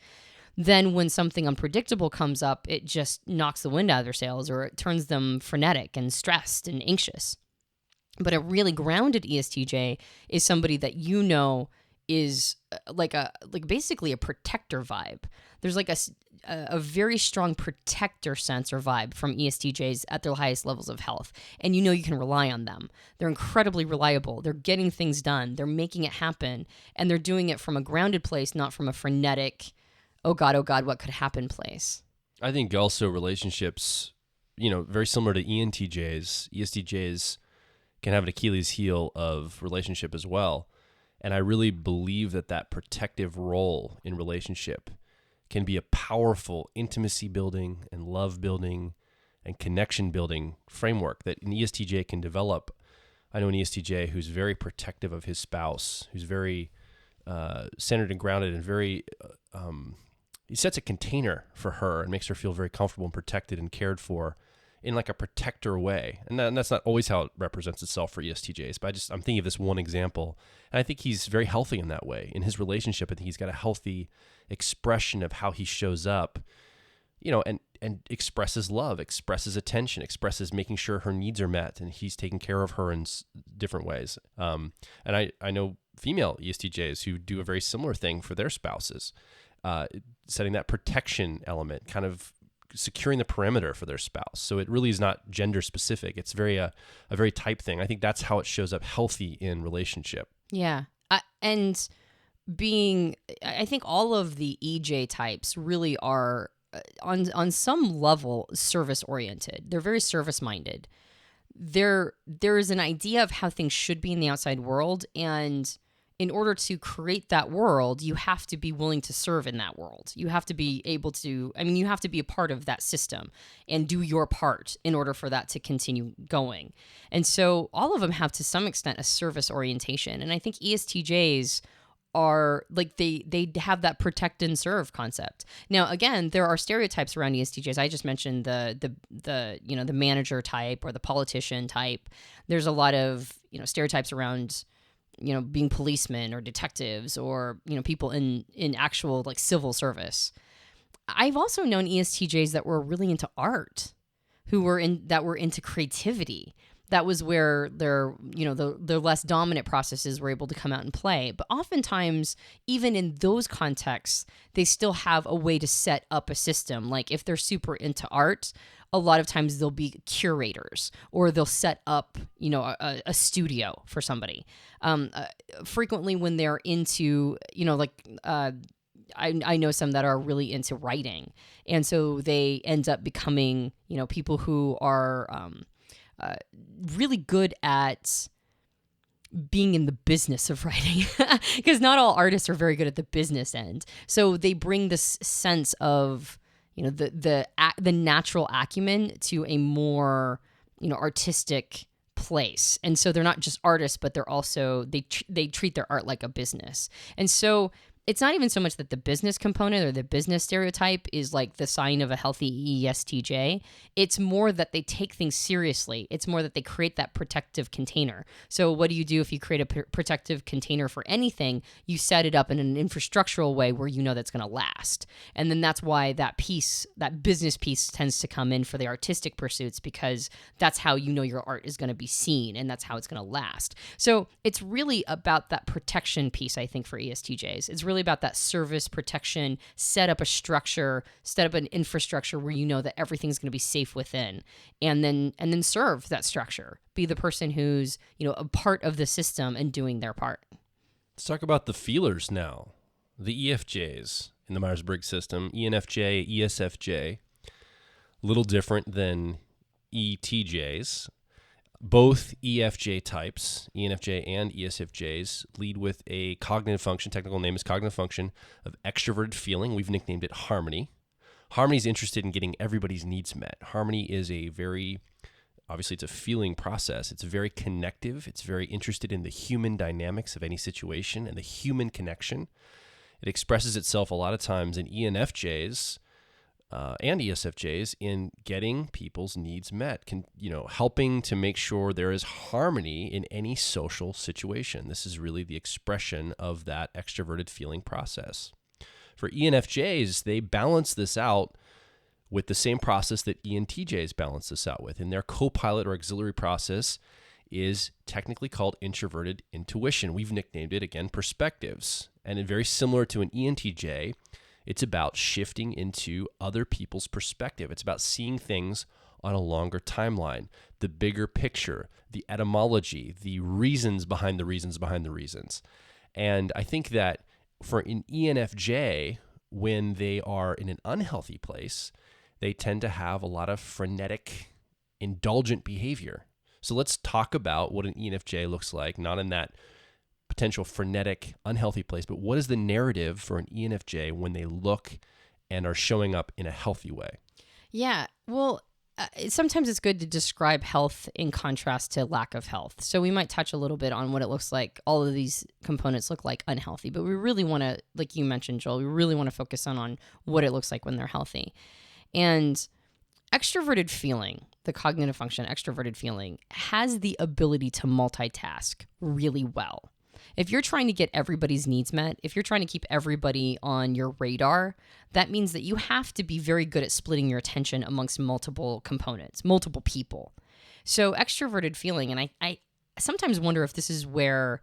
then when something unpredictable comes up, it just knocks the wind out of their sails, or it turns them frenetic and stressed and anxious. But a really grounded ESTJ is somebody that is basically a protector vibe. There's a very strong protector sense or vibe from ESTJs at their highest levels of health. And you can rely on them. They're incredibly reliable. They're getting things done. They're making it happen. And they're doing it from a grounded place, not from a frenetic, oh God, what could happen place. I think also relationships, very similar to ENTJs, ESTJs can have an Achilles heel of relationship as well. And I really believe that protective role in relationship can be a powerful intimacy building and love building and connection building framework that an ESTJ can develop. I know an ESTJ who's very protective of his spouse, who's very centered and grounded and very, he sets a container for her and makes her feel very comfortable and protected and cared for in a protector way. And that's not always how it represents itself for ESTJs, but I'm thinking of this one example. And I think he's very healthy in that way. In his relationship, I think he's got a healthy expression of how he shows up, and expresses love, expresses attention, expresses making sure her needs are met, and he's taking care of her in different ways. And I know female ESTJs who do a very similar thing for their spouses, setting that protection element, kind of securing the perimeter for their spouse. So it really is not gender specific. It's a very type thing. I think that's how it shows up healthy in relationship. Yeah. I think all of the EJ types really are on some level service oriented. They're very service minded. There is an idea of how things should be in the outside world, and in order to create that world, you have to be willing to serve in that world. You have to be able to, you have to be a part of that system and do your part in order for that to continue going. And so all of them have to some extent a service orientation. And I think ESTJs are they have that protect and serve concept. Now, again, there are stereotypes around ESTJs. I just mentioned the manager type or the politician type. There's a lot of stereotypes around being policemen or detectives or, people in actual like civil service. I've also known ESTJs that were really into art, that were into creativity. That was where their less dominant processes were able to come out and play. But oftentimes, even in those contexts, they still have a way to set up a system. Like if they're super into art, a lot of times they'll be curators or they'll set up, a studio for somebody. Frequently when they're into, I know some that are really into writing. And so they end up becoming, people who are really good at being in the business of writing, because not all artists are very good at the business end. So they bring this sense of, the natural acumen to a more, artistic place. And so they're not just artists, but they're also, they treat their art like a business. And so it's not even so much that the business component or the business stereotype is like the sign of a healthy ESTJ. It's more that they take things seriously. It's more that they create that protective container. So what do you do if you create a protective container for anything? You set it up in an infrastructural way where you know that's going to last. And then that's why that business piece tends to come in for the artistic pursuits, because that's how you know your art is going to be seen and that's how it's going to last. So it's really about that protection piece, I think, for ESTJs. It's really about that service protection, set up a structure, set up an infrastructure where you know that everything's going to be safe within, and then serve that structure. Be the person who's, a part of the system and doing their part. Let's talk about the feelers now. The EFJs in the Myers-Briggs system, ENFJ, ESFJ, a little different than ETJs. Both EFJ types, ENFJ and ESFJs, lead with a cognitive function. Technical name is cognitive function of extroverted feeling. We've nicknamed it harmony. Harmony is interested in getting everybody's needs met. Harmony is obviously it's a feeling process. It's very connective. It's very interested in the human dynamics of any situation and the human connection. It expresses itself a lot of times in ENFJs and ESFJs in getting people's needs met, helping to make sure there is harmony in any social situation. This is really the expression of that extroverted feeling process. For ENFJs, they balance this out with the same process that ENTJs balance this out with. And their co-pilot or auxiliary process is technically called introverted intuition. We've nicknamed it, again, perspectives. And very similar to an ENTJ, it's about shifting into other people's perspective. It's about seeing things on a longer timeline, the bigger picture, the etymology, the reasons behind the reasons behind the reasons. And I think that for an ENFJ, when they are in an unhealthy place, they tend to have a lot of frenetic, indulgent behavior. So let's talk about what an ENFJ looks like, not in that potential frenetic, unhealthy place, but what is the narrative for an ENFJ when they look and are showing up in a healthy way? Yeah, well, sometimes it's good to describe health in contrast to lack of health. So we might touch a little bit on what it looks like. All of these components look like unhealthy, but we really want to, like you mentioned, Joel, we really want to focus on what it looks like when they're healthy. And extroverted feeling, the cognitive function, extroverted feeling, has the ability to multitask really well. If you're trying to get everybody's needs met, if you're trying to keep everybody on your radar, that means that you have to be very good at splitting your attention amongst multiple components, multiple people. So extroverted feeling, and I sometimes wonder if this is where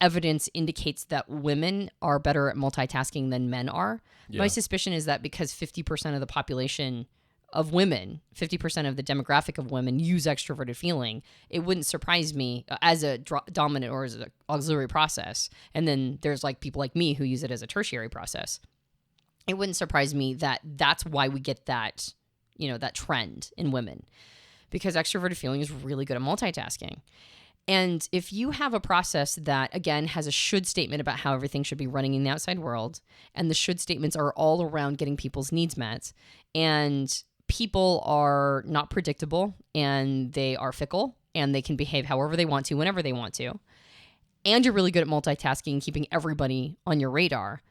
evidence indicates that women are better at multitasking than men are. Yeah. My suspicion is that because 50% of the population of women, 50% of the demographic of women use extroverted feeling, it wouldn't surprise me as a dominant or as an auxiliary process. And then there's like people like me who use it as a tertiary process. It wouldn't surprise me that that's why we get that, that trend in women, because extroverted feeling is really good at multitasking. And if you have a process that, again, has a should statement about how everything should be running in the outside world, and the should statements are all around getting people's needs met, and people are not predictable, and they are fickle, and they can behave however they want to, whenever they want to, and you're really good at multitasking, keeping everybody on your radar,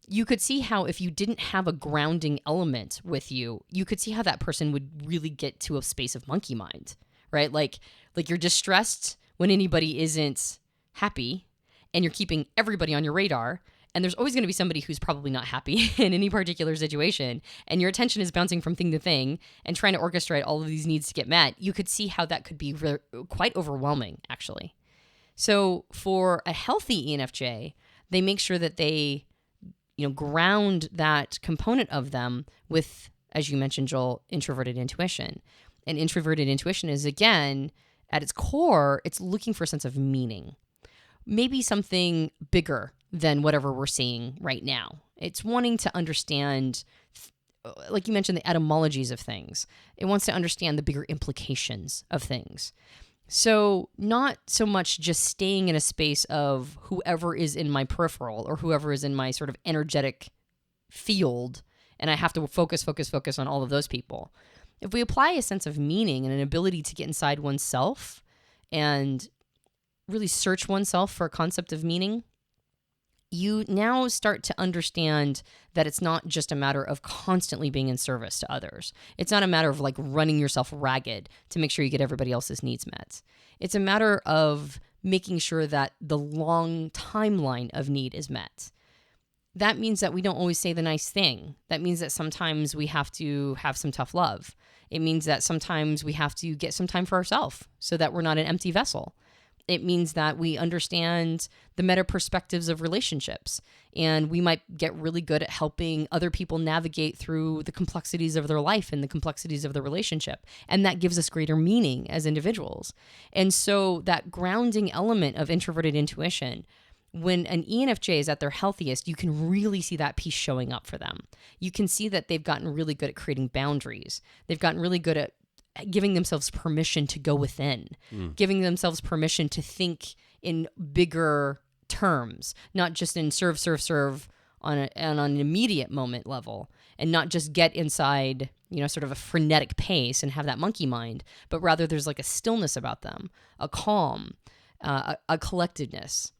you could see how if you didn't have a grounding element with you, you could see how that person would really get to a space of monkey mind, right? Like you're distressed when anybody isn't happy, and you're keeping everybody on your radar. And there's always going to be somebody who's probably not happy in any particular situation. And your attention is bouncing from thing to thing and trying to orchestrate all of these needs to get met. You could see how that could be quite overwhelming, actually. So for a healthy ENFJ, they make sure that they, ground that component of them with, as you mentioned, Joel, introverted intuition. And introverted intuition is, again, at its core, it's looking for a sense of meaning. Maybe something bigger than whatever we're seeing right now. It's wanting to understand, like you mentioned, the etymologies of things. It wants to understand the bigger implications of things. So not so much just staying in a space of whoever is in my peripheral or whoever is in my sort of energetic field, and I have to focus on all of those people. If we apply a sense of meaning and an ability to get inside oneself and really search oneself for a concept of meaning, you now start to understand that it's not just a matter of constantly being in service to others. It's not a matter of like running yourself ragged to make sure you get everybody else's needs met. It's a matter of making sure that the long timeline of need is met. That means that we don't always say the nice thing. That means that sometimes we have to have some tough love. It means that sometimes we have to get some time for ourselves so that we're not an empty vessel. It means that we understand the meta perspectives of relationships, and we might get really good at helping other people navigate through the complexities of their life and the complexities of their relationship. And that gives us greater meaning as individuals. And so that grounding element of introverted intuition, when an ENFJ is at their healthiest, you can really see that piece showing up for them. You can see that they've gotten really good at creating boundaries. They've gotten really good at giving themselves permission to go within, giving themselves permission to think in bigger terms, not just in serve on an immediate moment level, and not just get inside, sort of a frenetic pace and have that monkey mind, but rather there's like a stillness about them, a calm, a collectedness.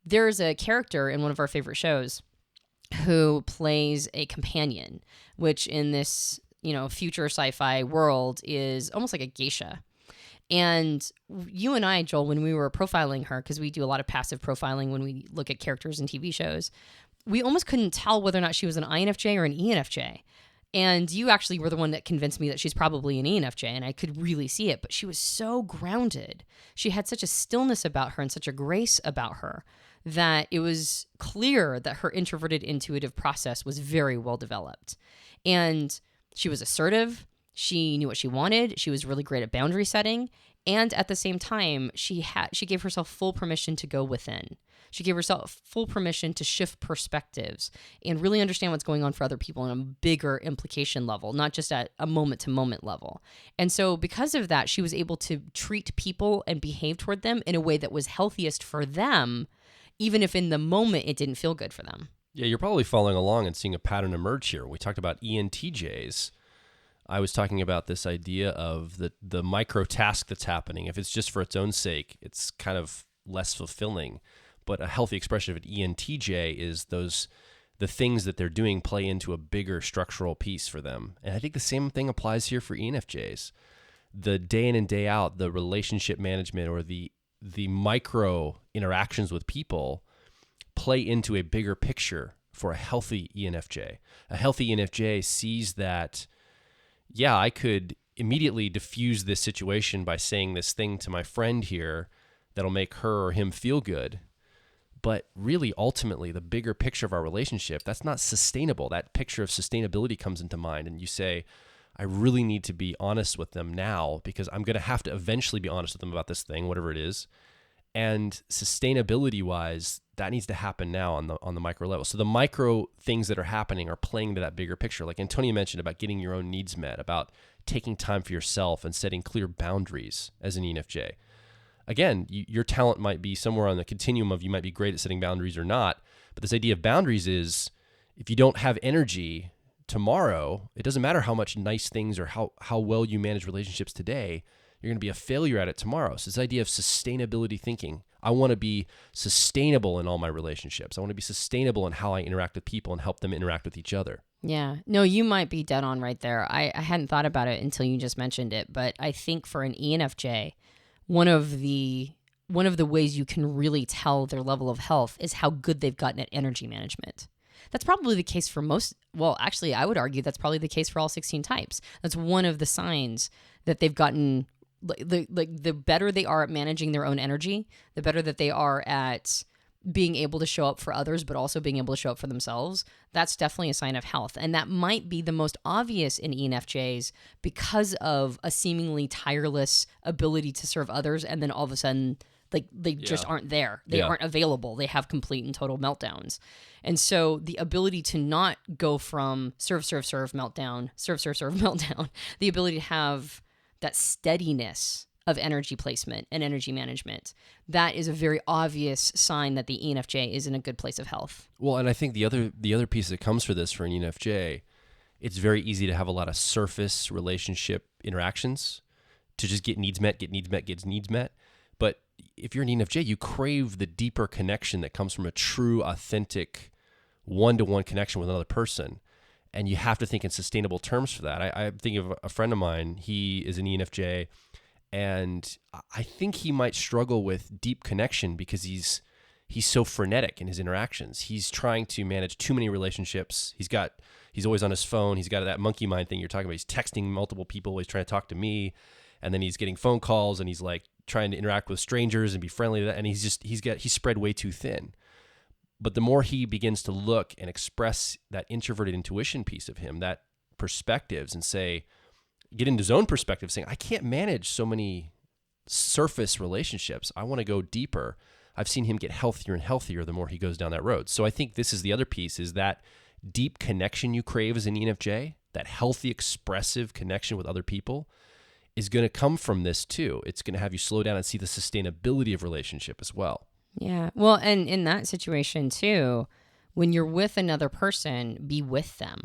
There's a character in one of our favorite shows who plays a companion, which in this future sci-fi world is almost like a geisha. And you and I, Joel, when we were profiling her, because we do a lot of passive profiling when we look at characters in TV shows, we almost couldn't tell whether or not she was an INFJ or an ENFJ. And you actually were the one that convinced me that she's probably an ENFJ, and I could really see it. But she was so grounded. She had such a stillness about her and such a grace about her that it was clear that her introverted intuitive process was very well developed. And she was assertive. She knew what she wanted. She was really great at boundary setting. And at the same time, she gave herself full permission to go within. She gave herself full permission to shift perspectives and really understand what's going on for other people on a bigger implication level, not just at a moment-to-moment level. And so because of that, she was able to treat people and behave toward them in a way that was healthiest for them, even if in the moment it didn't feel good for them. Yeah, you're probably following along and seeing a pattern emerge here. We talked about ENTJs. I was talking about this idea of the micro task that's happening. If it's just for its own sake, it's kind of less fulfilling. But a healthy expression of an ENTJ is the things that they're doing play into a bigger structural piece for them. And I think the same thing applies here for ENFJs. The day in and day out, the relationship management or the micro interactions with people play into a bigger picture for a healthy ENFJ. A healthy ENFJ sees that, yeah, I could immediately diffuse this situation by saying this thing to my friend here that'll make her or him feel good. But really, ultimately, the bigger picture of our relationship, that's not sustainable. That picture of sustainability comes into mind, and you say, I really need to be honest with them now because I'm going to have to eventually be honest with them about this thing, whatever it is. And sustainability-wise, that needs to happen now on the micro level. So the micro things that are happening are playing to that bigger picture. Like Antonia mentioned about getting your own needs met, about taking time for yourself and setting clear boundaries as an ENFJ. Again, your talent might be somewhere on the continuum of you might be great at setting boundaries or not. But this idea of boundaries is if you don't have energy tomorrow, it doesn't matter how much nice things or how well you manage relationships today, you're going to be a failure at it tomorrow. So this idea of sustainability thinking, I want to be sustainable in all my relationships. I want to be sustainable in how I interact with people and help them interact with each other. Yeah. No, you might be dead on right there. I hadn't thought about it until you just mentioned it. But I think for an ENFJ, one of the one of the ways you can really tell their level of health is how good they've gotten at energy management. That's probably the case for most. Well, actually, I would argue that's probably the case for all 16 types. That's one of the signs that they've gotten, the better they are at managing their own energy, the better that they are at being able to show up for others, but also being able to show up for themselves. That's definitely a sign of health. And that might be the most obvious in ENFJs because of a seemingly tireless ability to serve others. And then all of a sudden, like they just aren't there. They aren't available. They have complete and total meltdowns. And so the ability to not go from serve, meltdown, serve, meltdown, the ability to have that steadiness of energy placement and energy management, that is a very obvious sign that the ENFJ is in a good place of health. Well, and I think the other piece that comes for this for an ENFJ, it's very easy to have a lot of surface relationship interactions to just get needs met. But if you're an ENFJ, you crave the deeper connection that comes from a true, authentic, one-to-one connection with another person. And you have to think in sustainable terms for that. I think of a friend of mine. He is an ENFJ, and I think he might struggle with deep connection because he's so frenetic in his interactions. He's trying to manage too many relationships. He's always on his phone. He's got that monkey mind thing you're talking about. He's texting multiple people. He's trying to talk to me, and then he's getting phone calls, and he's like trying to interact with strangers and be friendly to that. And he's spread way too thin. But the more he begins to look and express that introverted intuition piece of him, that perspectives, and get into his own perspective, saying, I can't manage so many surface relationships. I want to go deeper. I've seen him get healthier and healthier the more he goes down that road. So I think this is the other piece, is that deep connection you crave as an ENFJ, that healthy, expressive connection with other people, is going to come from this too. It's going to have you slow down and see the sustainability of relationship as well. Yeah. Well, and in that situation too, when you're with another person, be with them.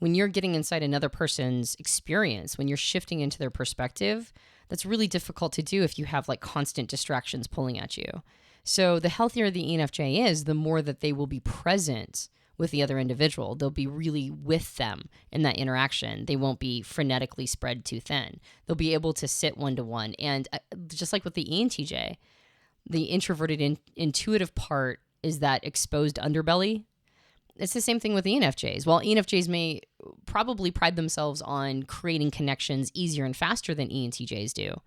When you're getting inside another person's experience, when you're shifting into their perspective, that's really difficult to do if you have like constant distractions pulling at you. So the healthier the ENFJ is, the more that they will be present with the other individual. They'll be really with them in that interaction. They won't be frenetically spread too thin. They'll be able to sit one-to-one. And just like with the ENTJ, the introverted intuitive part is that exposed underbelly. It's the same thing with ENFJs. While ENFJs may probably pride themselves on creating connections easier and faster than ENTJs do,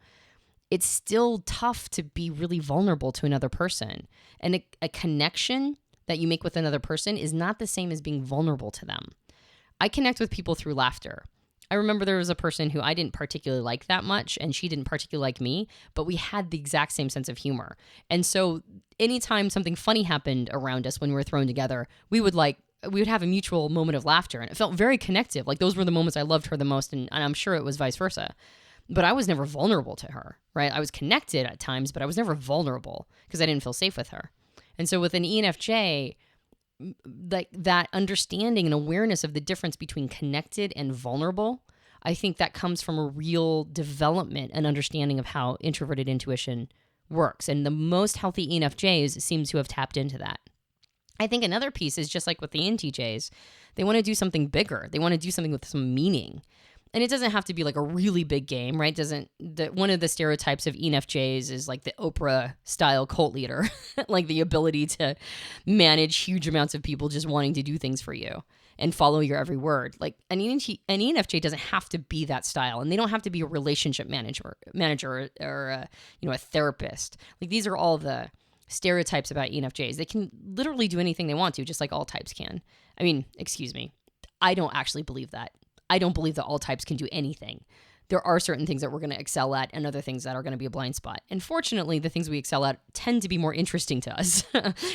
it's still tough to be really vulnerable to another person. And a connection that you make with another person is not the same as being vulnerable to them. I connect with people through laughter. I remember there was a person who I didn't particularly like that much, and she didn't particularly like me, but we had the exact same sense of humor. And so anytime something funny happened around us when we were thrown together, we would have a mutual moment of laughter, and it felt very connective. Like those were the moments I loved her the most, and I'm sure it was vice versa. But I was never vulnerable to her, right? I was connected at times, but I was never vulnerable because I didn't feel safe with her. And so with an ENFJ, like that understanding and awareness of the difference between connected and vulnerable, I think that comes from a real development and understanding of how introverted intuition works. And the most healthy ENFJs seem to have tapped into that. I think another piece is just like with the ENTJs, they want to do something bigger. They want to do something with some meaning. And it doesn't have to be like a really big game, right? One of the stereotypes of ENFJs is like the Oprah style cult leader, like the ability to manage huge amounts of people just wanting to do things for you and follow your every word. Like an ENFJ doesn't have to be that style, and they don't have to be a relationship manager or a therapist. Like these are all the stereotypes about ENFJs. They can literally do anything they want to, just like all types can. I mean, excuse me, I don't actually believe that. I don't believe that all types can do anything. There are certain things that we're going to excel at and other things that are going to be a blind spot. And fortunately, the things we excel at tend to be more interesting to us.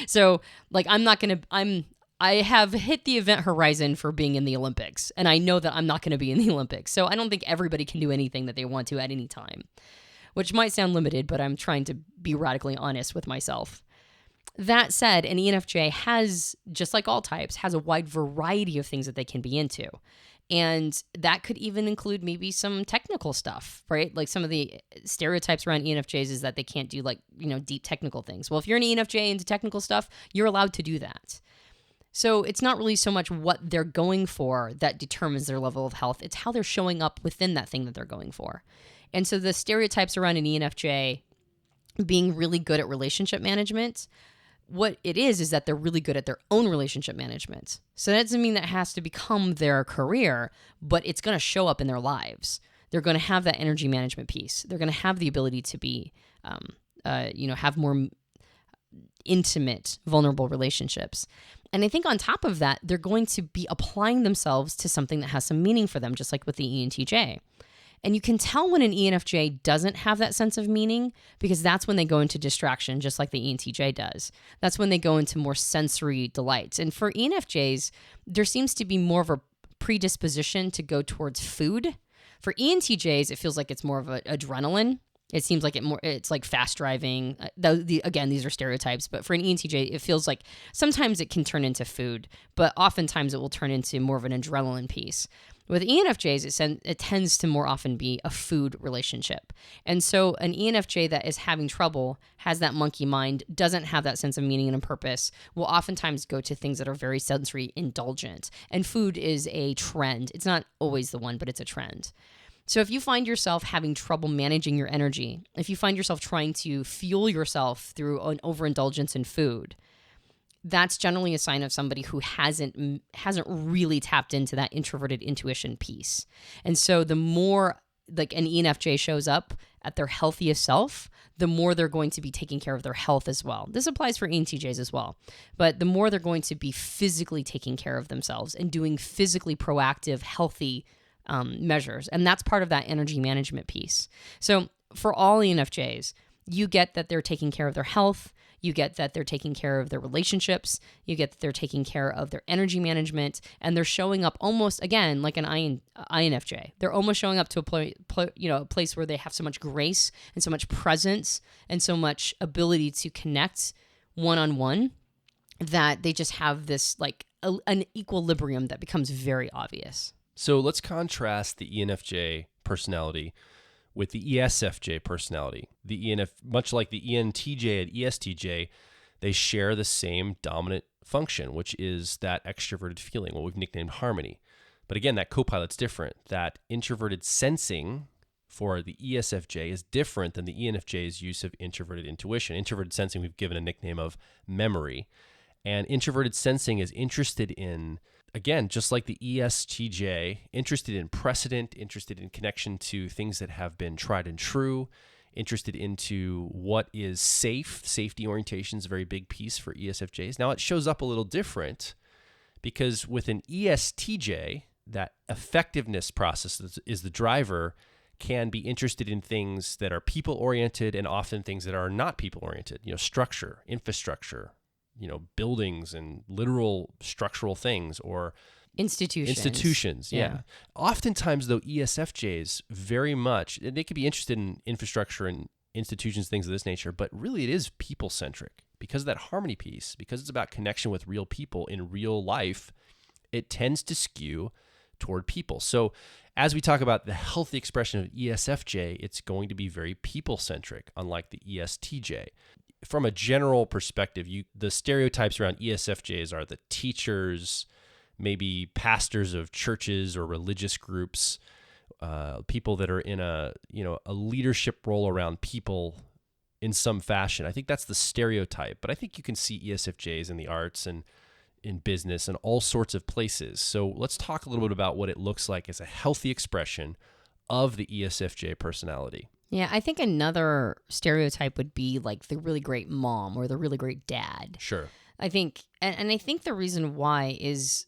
So like, I have hit the event horizon for being in the Olympics, and I know that I'm not going to be in the Olympics. So I don't think everybody can do anything that they want to at any time, which might sound limited, but I'm trying to be radically honest with myself. That said, an ENFJ has, just like all types, has a wide variety of things that they can be into. And that could even include maybe some technical stuff, right? Like some of the stereotypes around ENFJs is that they can't do deep technical things. Well, if you're an ENFJ into technical stuff, you're allowed to do that. So it's not really so much what they're going for that determines their level of health. It's how they're showing up within that thing that they're going for. And so the stereotypes around an ENFJ being really good at relationship management. What it is that they're really good at their own relationship management. So that doesn't mean that has to become their career, but it's going to show up in their lives. They're going to have that energy management piece. They're going to have the ability to be, have more intimate, vulnerable relationships. And I think on top of that, they're going to be applying themselves to something that has some meaning for them, just like with the ENTJ. And you can tell when an ENFJ doesn't have that sense of meaning, because that's when they go into distraction, just like the ENTJ does. That's when they go into more sensory delights. And for ENFJs, there seems to be more of a predisposition to go towards food. For ENTJs, it feels like it's more of an adrenaline. It seems like it's like fast driving. Again, these are stereotypes, but for an ENTJ, it feels like sometimes it can turn into food, but oftentimes it will turn into more of an adrenaline piece. With ENFJs, it tends to more often be a food relationship. And so an ENFJ that is having trouble, has that monkey mind, doesn't have that sense of meaning and a purpose, will oftentimes go to things that are very sensory indulgent. And food is a trend. It's not always the one, but it's a trend. So if you find yourself having trouble managing your energy, if you find yourself trying to fuel yourself through an overindulgence in food, that's generally a sign of somebody who hasn't really tapped into that introverted intuition piece. And so the more like an ENFJ shows up at their healthiest self, the more they're going to be taking care of their health as well. This applies for ENTJs as well. But the more they're going to be physically taking care of themselves and doing physically proactive, healthy measures. And that's part of that energy management piece. So for all ENFJs, you get that they're taking care of their health. You get that they're taking care of their relationships. You get that they're taking care of their energy management, and they're showing up almost, again, like an INFJ. They're almost showing up to a place where they have so much grace and so much presence and so much ability to connect one-on-one that they just have this like an equilibrium that becomes very obvious. So let's contrast the ENFJ personality with the ESFJ personality. Much like the ENTJ and ESTJ, they share the same dominant function, which is that extroverted feeling, what we've nicknamed harmony. But again, that co-pilot's different. That introverted sensing for the ESFJ is different than the ENFJ's use of introverted intuition. Introverted sensing, we've given a nickname of memory. And introverted sensing is interested in, again, just like the ESTJ, interested in precedent, interested in connection to things that have been tried and true, interested into what is safe. Safety orientation is a very big piece for ESFJs. Now, it shows up a little different because with an ESTJ, that effectiveness process is the driver, can be interested in things that are people-oriented and often things that are not people-oriented, structure, infrastructure, buildings and literal structural things, or institutions. Yeah. Oftentimes, though, ESFJs very much, they could be interested in infrastructure and institutions, things of this nature, but really it is people-centric because of that harmony piece, because it's about connection with real people in real life. It tends to skew toward people. So as we talk about the healthy expression of ESFJ, it's going to be very people-centric, unlike the ESTJ. From a general perspective, the stereotypes around ESFJs are the teachers, maybe pastors of churches or religious groups, people that are in a leadership role around people in some fashion. I think that's the stereotype, but I think you can see ESFJs in the arts and in business and all sorts of places. So let's talk a little bit about what it looks like as a healthy expression of the ESFJ personality. Yeah, I think another stereotype would be like the really great mom or the really great dad. Sure. I think, and I think the reason why is,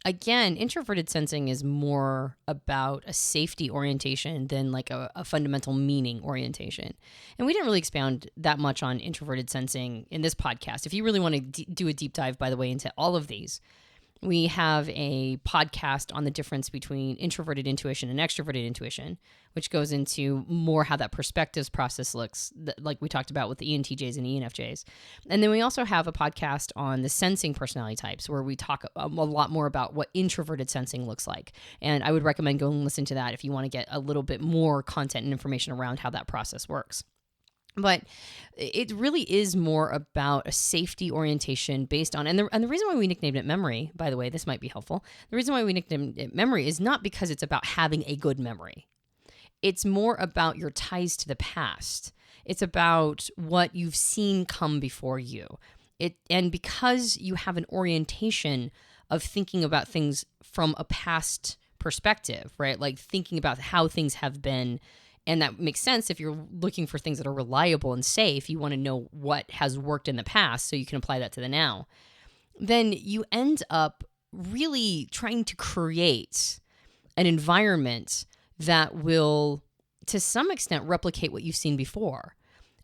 again, introverted sensing is more about a safety orientation than like a fundamental meaning orientation. And we didn't really expound that much on introverted sensing in this podcast. If you really want to do a deep dive, by the way, into all of these, we have a podcast on the difference between introverted intuition and extroverted intuition, which goes into more how that perspectives process looks, like we talked about with the ENTJs and ENFJs. And then we also have a podcast on the sensing personality types, where we talk a lot more about what introverted sensing looks like. And I would recommend going and listen to that if you want to get a little bit more content and information around how that process works. But it really is more about a safety orientation based on, and the reason why we nicknamed it memory, by the way, this might be helpful. The reason why we nicknamed it memory is not because it's about having a good memory. It's more about your ties to the past. It's about what you've seen come before you. And because you have an orientation of thinking about things from a past perspective, right? Like thinking about how things have been. And that makes sense if you're looking for things that are reliable and safe. You want to know what has worked in the past so you can apply that to the now. Then you end up really trying to create an environment that will, to some extent, replicate what you've seen before.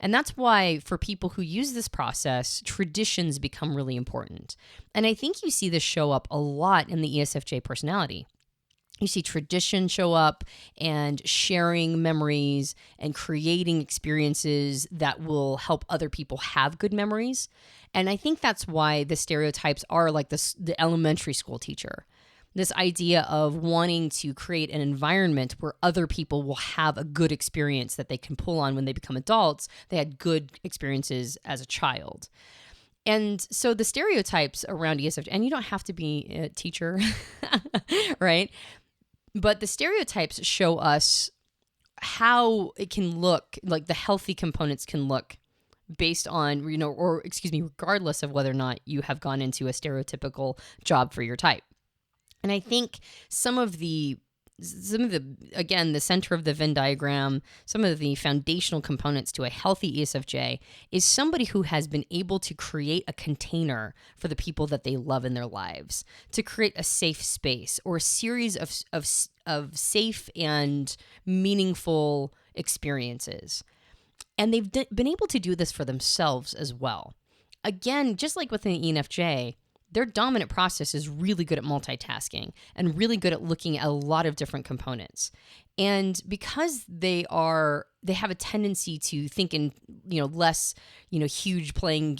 And that's why for people who use this process, traditions become really important. And I think you see this show up a lot in the ESFJ personality. You see tradition show up and sharing memories and creating experiences that will help other people have good memories. And I think that's why the stereotypes are like the elementary school teacher. This idea of wanting to create an environment where other people will have a good experience that they can pull on when they become adults. They had good experiences as a child. And so the stereotypes around ESFJ, and you don't have to be a teacher, right? But the stereotypes show us how it can look, like the healthy components can look based on, regardless of whether or not you have gone into a stereotypical job for your type. And I think some of the, again, the center of the Venn diagram, some of the foundational components to a healthy ESFJ is somebody who has been able to create a container for the people that they love in their lives, to create a safe space or a series of safe and meaningful experiences. And they've been able to do this for themselves as well. Again, just like with an ENFJ, their dominant process is really good at multitasking and really good at looking at a lot of different components. And because they have a tendency to think in, less, huge playing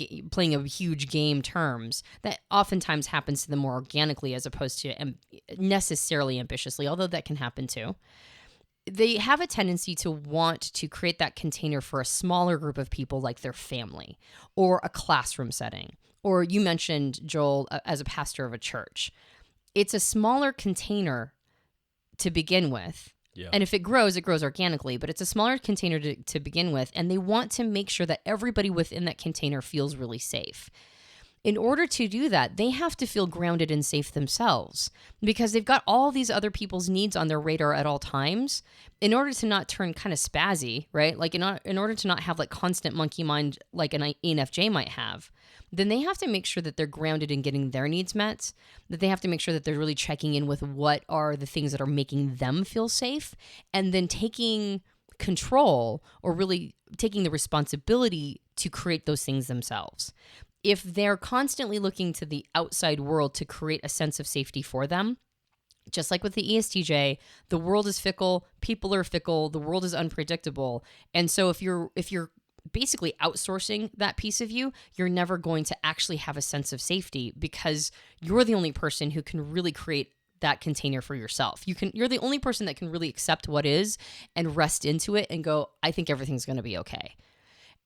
a huge game terms, that oftentimes happens to them more organically as opposed to necessarily ambitiously, although that can happen too. They have a tendency to want to create that container for a smaller group of people, like their family or a classroom setting. Or you mentioned, Joel, as a pastor of a church. It's a smaller container to begin with. Yeah. And if it grows organically, but it's a smaller container to begin with. And they want to make sure that everybody within that container feels really safe. In order to do that, they have to feel grounded and safe themselves because they've got all these other people's needs on their radar at all times in order to not turn kind of spazzy, right? Like in order to not have like constant monkey mind like an ENFJ might have, then they have to make sure that they're grounded in getting their needs met, that they have to make sure that they're really checking in with what are the things that are making them feel safe, and then taking control or really taking the responsibility to create those things themselves. If they're constantly looking to the outside world to create a sense of safety for them, just like with the ESTJ, the world is fickle, people are fickle, the world is unpredictable. And so if you're basically outsourcing that piece of you, you're never going to actually have a sense of safety because you're the only person who can really create that container for yourself. You're the only person that can really accept what is and rest into it and go, I think everything's going to be okay.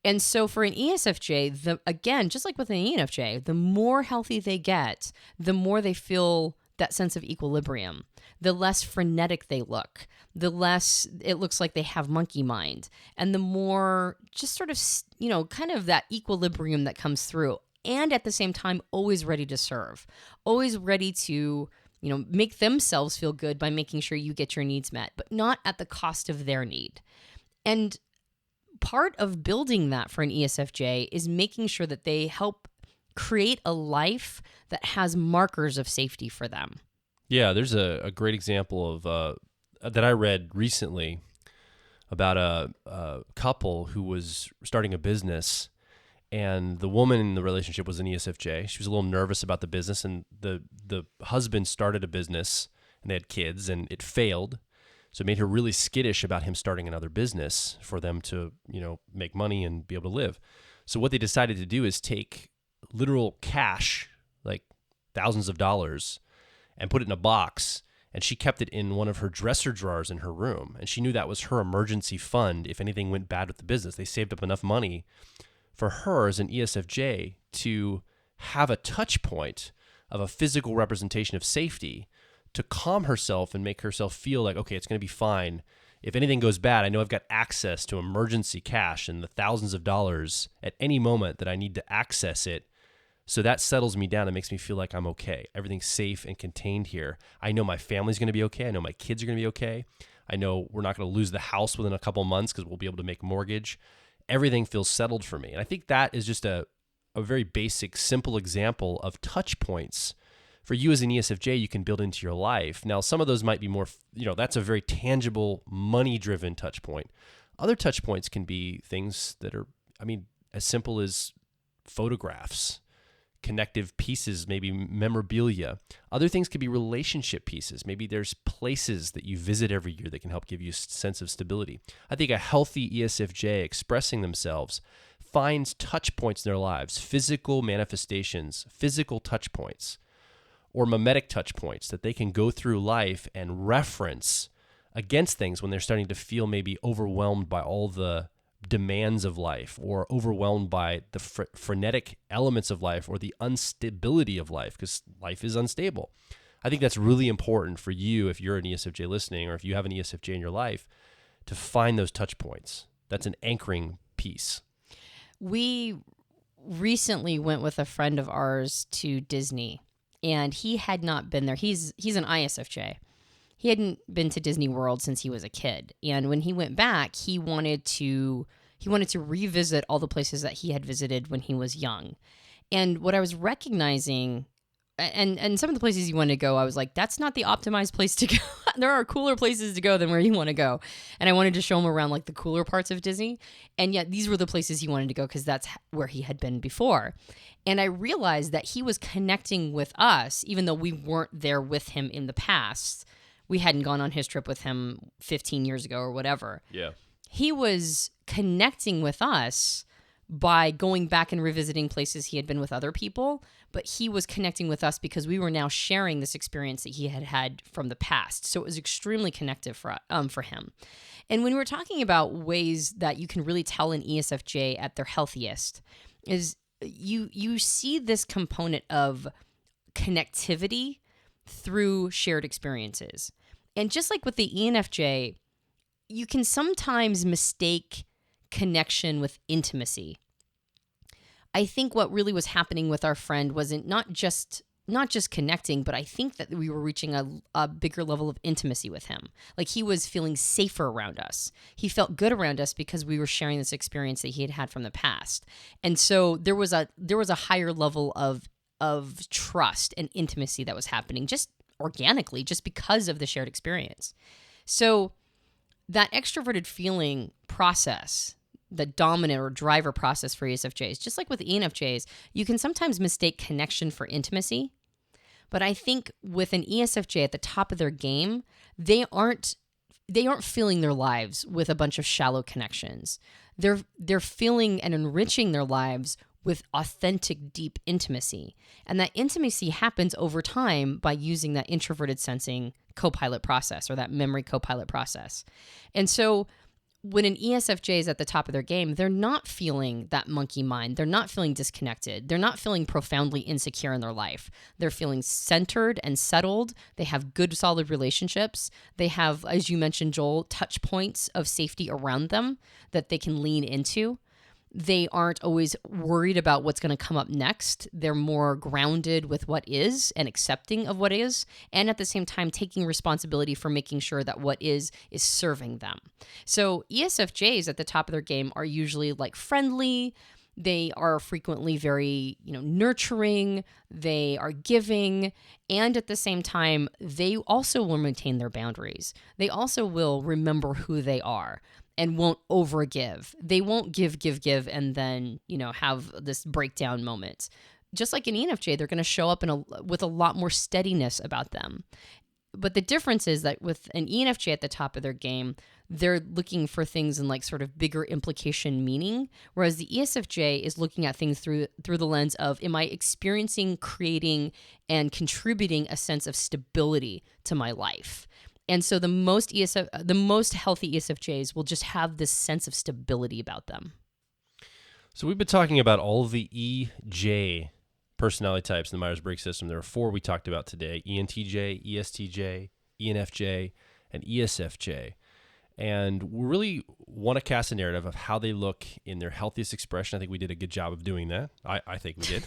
And so for an ESFJ, again, just like with an ENFJ, the more healthy they get, the more they feel that sense of equilibrium, the less frenetic they look, the less it looks like they have monkey mind, and the more just sort of, kind of that equilibrium that comes through. And at the same time, always ready to serve, always ready to, make themselves feel good by making sure you get your needs met, but not at the cost of their need. And part of building that for an ESFJ is making sure that they help create a life that has markers of safety for them. Yeah, there's a great example of that I read recently about a couple who was starting a business, and the woman in the relationship was an ESFJ. She was a little nervous about the business, and the husband started a business, and they had kids, and it failed. So it made her really skittish about him starting another business for them to, make money and be able to live. So what they decided to do is take literal cash, like thousands of dollars, and put it in a box. And she kept it in one of her dresser drawers in her room. And she knew that was her emergency fund if anything went bad with the business. They saved up enough money for her as an ESFJ to have a touch point of a physical representation of safety to calm herself and make herself feel like, okay, it's going to be fine If anything goes bad, I know I've got access to emergency cash and the thousands of dollars at any moment that I need to access it. So that settles me down and makes me feel like I'm okay. Everything's safe and contained here. I know my family's going to be okay. I know my kids are going to be okay. I know we're not going to lose the house within a couple months because we'll be able to make mortgage. Everything feels settled for me. And I think that is just a very basic, simple example of touch points for you as an ESFJ you can build into your life. Now, some of those might be more, that's a very tangible, money-driven touch point. Other touch points can be things that are, as simple as photographs, connective pieces, maybe memorabilia. Other things could be relationship pieces. Maybe there's places that you visit every year that can help give you a sense of stability. I think a healthy ESFJ expressing themselves finds touch points in their lives, physical manifestations, physical touch points, or mimetic touch points that they can go through life and reference against things when they're starting to feel maybe overwhelmed by all the demands of life, or overwhelmed by the frenetic elements of life, or the instability of life, because life is unstable. I think that's really important for you if you're an ESFJ listening, or if you have an ESFJ in your life, to find those touch points. That's an anchoring piece. We recently went with a friend of ours to Disney, and he had not been there. He's an ISFJ. He hadn't been to Disney World since he was a kid. And when he went back, he wanted to revisit all the places that he had visited when he was young. And what I was recognizing, and some of the places he wanted to go, I was like, that's not the optimized place to go. There are cooler places to go than where you want to go. And I wanted to show him around like the cooler parts of Disney. And yet these were the places he wanted to go because that's where he had been before. And I realized that he was connecting with us, even though we weren't there with him in the past. We hadn't gone on his trip with him 15 years ago or whatever. Yeah. He was connecting with us by going back and revisiting places he had been with other people, but he was connecting with us because we were now sharing this experience that he had had from the past. So it was extremely connective for him. And when we're talking about ways that you can really tell an ESFJ at their healthiest, is you see this component of connectivity through shared experiences. And just like with the ENFJ, you can sometimes mistake connection with intimacy. I think what really was happening with our friend wasn't not just connecting, but I think that we were reaching a bigger level of intimacy with him. Like he was feeling safer around us. He felt good around us because we were sharing this experience that he had had from the past. And so there was a higher level of trust and intimacy that was happening just organically, just because of the shared experience. So that extroverted feeling process, the dominant or driver process for ESFJs, just like with ENFJs, you can sometimes mistake connection for intimacy. But I think with an ESFJ at the top of their game, they aren't filling their lives with a bunch of shallow connections. They're filling and enriching their lives with authentic, deep intimacy. And that intimacy happens over time by using that introverted sensing copilot process, or that memory copilot process. And so when an ESFJ is at the top of their game, they're not feeling that monkey mind. They're not feeling disconnected. They're not feeling profoundly insecure in their life. They're feeling centered and settled. They have good, solid relationships. They have, as you mentioned, Joel, touch points of safety around them that they can lean into. They aren't always worried about what's going to come up next. They're more grounded with what is and accepting of what is, and at the same time taking responsibility for making sure that what is serving them. So ESFJs at the top of their game are usually like friendly. They are frequently very, nurturing. They are giving, and at the same time, they also will maintain their boundaries. They also will remember who they are and won't overgive. They won't give, and then, have this breakdown moment. Just like an ENFJ, they're going to show up with a lot more steadiness about them. But the difference is that with an ENFJ at the top of their game, they're looking for things in like sort of bigger implication meaning, whereas the ESFJ is looking at things through the lens of, am I experiencing, creating, and contributing a sense of stability to my life? And so the most healthy ESFJs will just have this sense of stability about them. So we've been talking about all of the EJ personality types in the Myers-Briggs system. There are 4 we talked about today: ENTJ, ESTJ, ENFJ, and ESFJ. And we really want to cast a narrative of how they look in their healthiest expression. I think we did a good job of doing that. I think we did.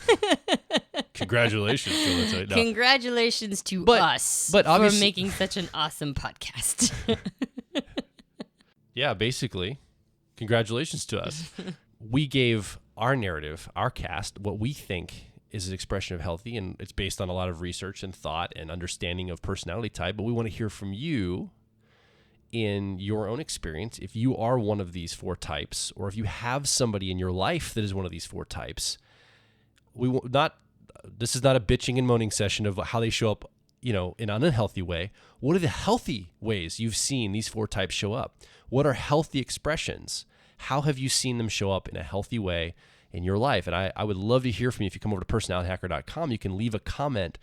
Congratulations, Joel. No. Congratulations to us for making such an awesome podcast. Yeah, basically, congratulations to us. We gave our narrative, our cast, what we think is an expression of healthy, and it's based on a lot of research and thought and understanding of personality type, but we want to hear from you in your own experience. If you are one of these 4 types, or if you have somebody in your life that is one of these 4 types, this is not a bitching and moaning session of how they show up, in an unhealthy way. What are the healthy ways you've seen these 4 types show up? What are healthy expressions? How have you seen them show up in a healthy way in your life? And I would love to hear from you. If you come over to personalityhacker.com, you can leave a comment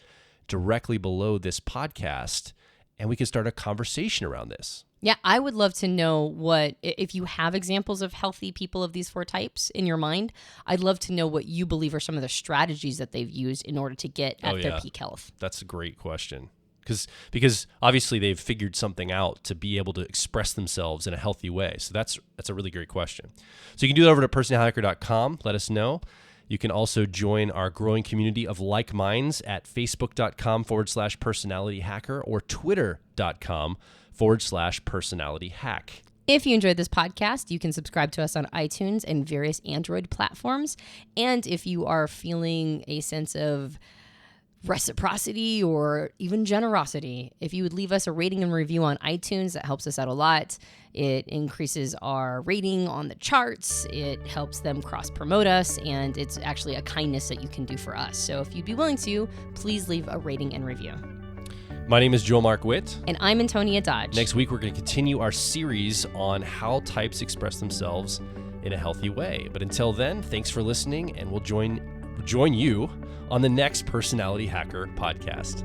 directly below this podcast, and we can start a conversation around this. Yeah, I would love to know if you have examples of healthy people of these 4 types in your mind. I'd love to know what you believe are some of the strategies that they've used in order to get at their peak health. That's a great question. Because obviously they've figured something out to be able to express themselves in a healthy way. So that's a really great question. So you can do that over to personalityhacker.com. Let us know. You can also join our growing community of like minds at facebook.com/personalityhacker or twitter.com/personalityhack. If you enjoyed this podcast, you can subscribe to us on iTunes and various Android platforms. And if you are feeling a sense of reciprocity or even generosity, if you would leave us a rating and review on iTunes, that helps us out a lot. It increases our rating on the charts. It helps them cross-promote us, and it's actually a kindness that you can do for us. So if you'd be willing to, please leave a rating and review. My name is Joel Mark Witt. And I'm Antonia Dodge. Next week, we're going to continue our series on how types express themselves in a healthy way. But until then, thanks for listening, and we'll join you on the next Personality Hacker podcast.